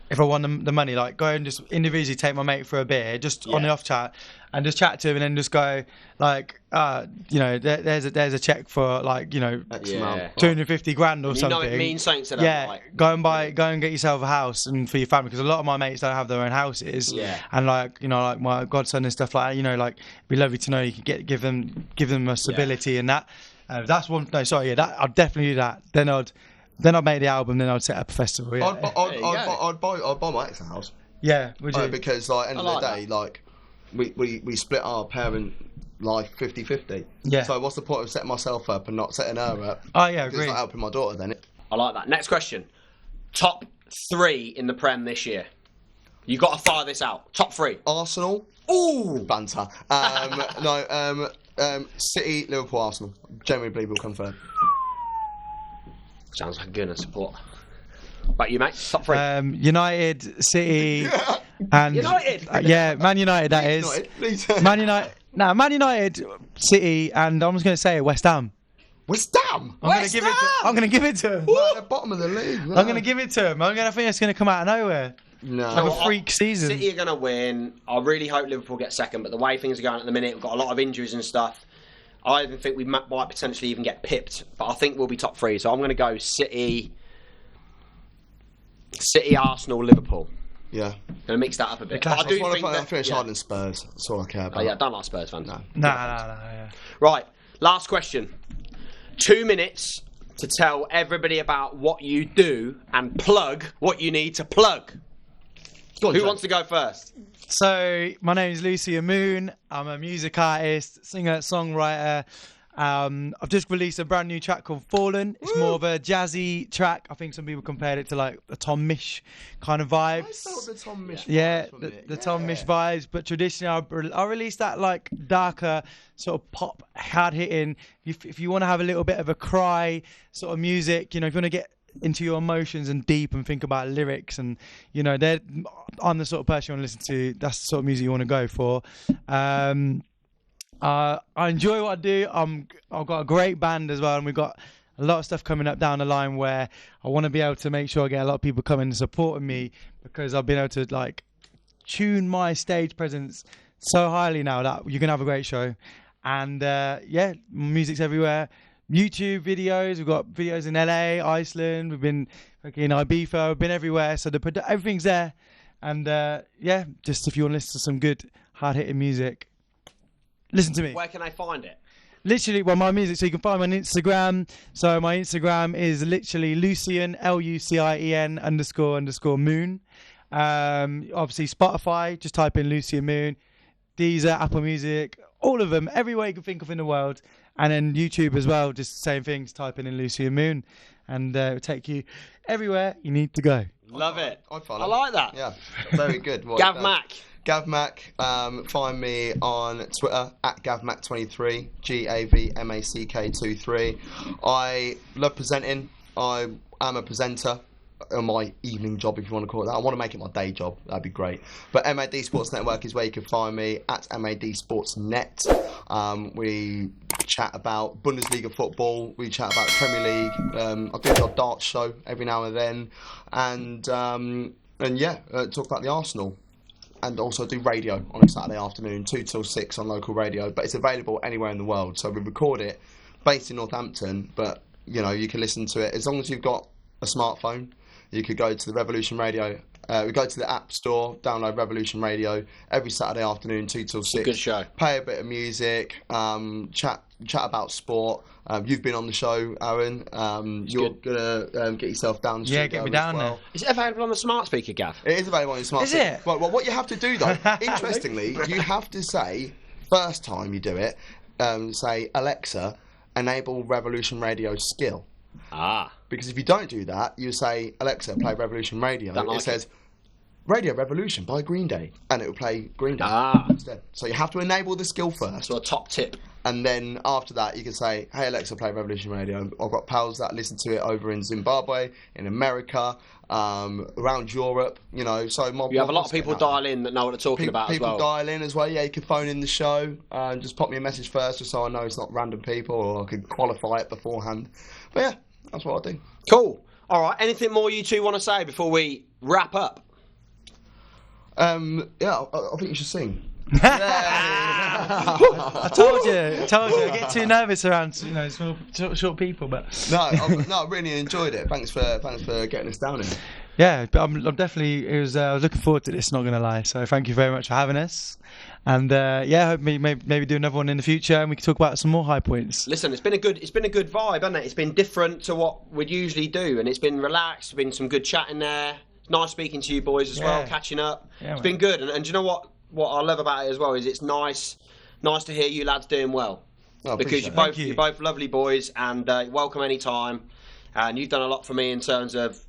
if I won the money, go and just individually take my mate for a beer, just on the off chat, and just chat to him, and then just go, there's a check for, X amount. 250 grand or something. You know it means something to them. Yeah, go and get yourself a house and for your family, because a lot of my mates don't have their own houses. Yeah. And my godson and stuff like that, it'd be lovely to know you can give them a stability and that. That's one. No, sorry, yeah, that I'd definitely do that. Then I'd make the album. Then I'd set up a festival. Yeah. I'd buy my ex a house. Yeah, would you? Because end of the day, we split our parent life 50-50. Yeah. So what's the point of setting myself up and not setting her up? Oh yeah, agree. It's not helping my daughter then. I like that. Next question. Top 3 in the Prem this year. You got to fire this out. Top 3. Arsenal. Ooh, banter. City, Liverpool, Arsenal. Generally believe we'll come third. Sounds like a good support. But you, mate, top three. United, City, and United. Man United. That is Man United. No, Man United, City, and I'm just going to say West Ham. West Ham. I'm going to give it to him. At the bottom of the league. No. I'm going to give it to him. I think it's going to come out of nowhere. No. Have a freak season. City are going to win. I really hope Liverpool get second, but the way things are going at the minute, we've got a lot of injuries and stuff. I even think we might potentially even get pipped, but I think we'll be top three. So I'm going to go City, Arsenal, Liverpool. Yeah. Going to mix that up a bit. I do think I finish hard in Spurs. That's all I care about. Oh, yeah, I don't like Spurs fans. No. Yeah. Right, last question. 2 minutes to tell everybody about what you do and plug what you need to plug. Who wants to go first? So, my name is Lucien Moon. I'm a music artist, singer, songwriter. I've just released a brand new track called Fallen. It's more of a jazzy track. I think some people compared it to like a Tom Misch kind of vibes. I felt the Tom Misch vibes. Yeah, the Tom Misch vibes. But traditionally, I released that like darker sort of pop, hard hitting. If you want to have a little bit of a cry sort of music, if you want to get into your emotions and deep and think about lyrics, and I'm the sort of person you want to listen to. That's the sort of music you want to go for. I enjoy what I do. I've got a great band as well, and we've got a lot of stuff coming up down the line where I want to be able to make sure I get a lot of people coming and supporting me, because I've been able to like tune my stage presence so highly now that you're gonna have a great show. And music's everywhere. YouTube videos. We've got videos in LA, Iceland. We've been in Ibiza. We've been everywhere. So everything's there. And just if you want to listen to some good hard hitting music, listen to me. Where can I find it? Literally, my music. So you can find me on Instagram. So my Instagram is literally Lucien LUCIEN__Moon. Obviously Spotify. Just type in Lucien Moon. Deezer, Apple Music, all of them, everywhere you can think of in the world. And then YouTube as well, just same things, typing in Lucien Moon, and it'll take you everywhere you need to go. Love it. I follow. I like that. Yeah, very good. Gav Mack. Gav Mack. Find me on Twitter at GavMack23, GAVMACK23. I love presenting. I am a presenter. My evening job, if you want to call it that. I want to make it my day job. That'd be great. But MAD Sports Network is where you can find me, at MAD Sports Net. We chat about Bundesliga football. We chat about the Premier League. I do a darts show every now and then, and talk about the Arsenal. And also do radio on a Saturday afternoon, 2 till 6 on local radio. But it's available anywhere in the world. So we record it based in Northampton, but you can listen to it as long as you've got a smartphone. You could go to the Revolution Radio. We go to the App Store, download Revolution Radio every Saturday afternoon, 2 till 6. Good show. Play a bit of music, chat about sport. You've been on the show, Arran. You're gonna get yourself down the street. Yeah, get me down there. Is it available on the smart speaker, Gav? It is available on your smart speaker. Is it? Well, what you have to do though, interestingly, you have to say first time you do it, say Alexa, enable Revolution Radio skill. Ah. Because if you don't do that, you say, Alexa, play Revolution Radio. It says, Radio Revolution by Green Day. And it will play Green Day instead. So you have to enable the skill first. So a top tip. And then after that, you can say, hey, Alexa, play Revolution Radio. I've got pals that listen to it over in Zimbabwe, in America, around Europe, So you have a lot of people dial in that know what they're talking about as well. People dial in as well. Yeah, you can phone in the show. Just pop me a message first just so I know it's not random people, or I can qualify it beforehand. But yeah, that's what I do. Cool. All right. Anything more you two want to say before we wrap up? I think you should sing. I told you. I get too nervous around short people, but no, I really enjoyed it. Thanks for getting us down here. Yeah, but I'm definitely. I was looking forward to this. Not gonna lie. So thank you very much for having us. And hope maybe do another one in the future, and we can talk about some more high points. Listen, it's been a good vibe, hasn't it? It's been different to what we'd usually do, and it's been relaxed. There's been some good chat in there. It's nice speaking to you boys as well, catching up. Yeah, it's been good, and do you know what I love about it as well is it's nice to hear you lads doing well, because you're both lovely boys, and welcome any time, and you've done a lot for me in terms of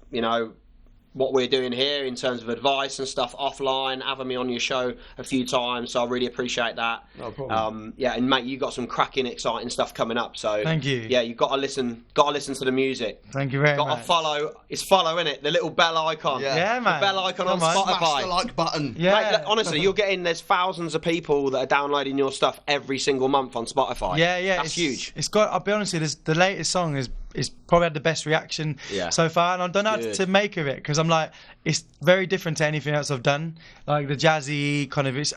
what we're doing here in terms of advice and stuff offline, having me on your show a few times. So I really appreciate that. No problem. Yeah, and mate, you got some cracking, exciting stuff coming up. So Thank you. Yeah, you've got to listen to the music. Thank you very much. Got to follow. It's follow, innit? The little bell icon. Yeah, man. The bell icon on Come on. Spotify. Smash the like button. Yeah. Mate, honestly, you're getting, there's thousands of people that are downloading your stuff every single month on Spotify. Yeah, That's huge. It's got. I'll be honest with you, the latest song is probably had the best reaction so far, and I don't know what to make of it, because I'm like, it's very different to anything else I've done. Like the jazzy kind of, it's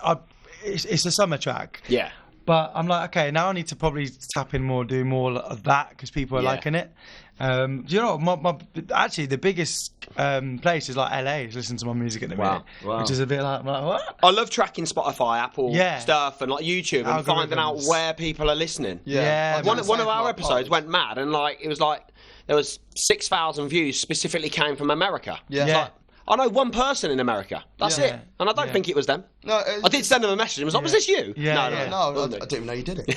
a summer track. Yeah. But I'm like, okay, now I need to probably tap in more, do more of that, because people are liking it. Do you know what? Actually, the biggest place is like LA is listening to my music at the minute, which is a bit like, I'm like, what? I love tracking Spotify, Apple stuff, and like YouTube, and finding out where people are listening. Yeah. One of our episodes went mad, and like it was like there was 6,000 views specifically came from America. Yeah. Like, I know one person in America. That's it, and I don't think it was them. No, I did send them a message. I was like, "Was this you?" No, I didn't even know you did it.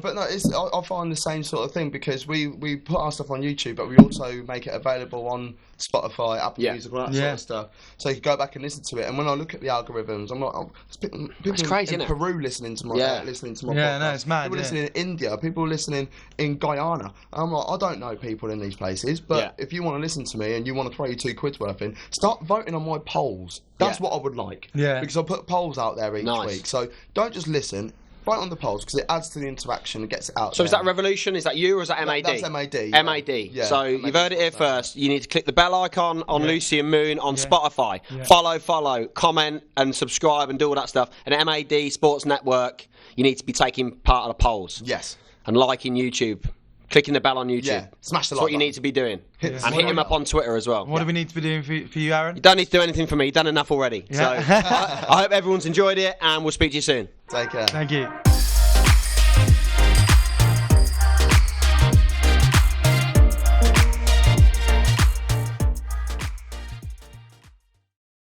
But no, I find the same sort of thing, because we put our stuff on YouTube, but we also make it available on Spotify, Apple Music, all that sort of stuff. So you can go back and listen to it. And when I look at the algorithms, I'm like, people it's crazy, in Peru listening to my podcast. No, it's mad. People listening in India, people listening in Guyana. I'm like, I don't know people in these places, but if you want to listen to me and you want to throw your £2 worth in, start voting on my polls. That's what I would like. Yeah. Because I put polls out there each week. So don't just listen. Vote on the polls, because it adds to the interaction and gets it out. So is that Revolution? Is that you, or is that MAD? That's MAD. MAD. Yeah, so you've heard it here first. You need to click the bell icon on Lucien Moon on Spotify. Follow, comment, and subscribe, and do all that stuff. And MAD Sports Network, you need to be taking part of the polls. Yes. And liking YouTube. Clicking the bell on YouTube. Yeah, smash the like That's what you need to be doing. And hit him up on Twitter as well. What do we need to be doing for you, Arran? You don't need to do anything for me. You've done enough already. So I hope everyone's enjoyed it, and we'll speak to you soon. Take care. Thank you.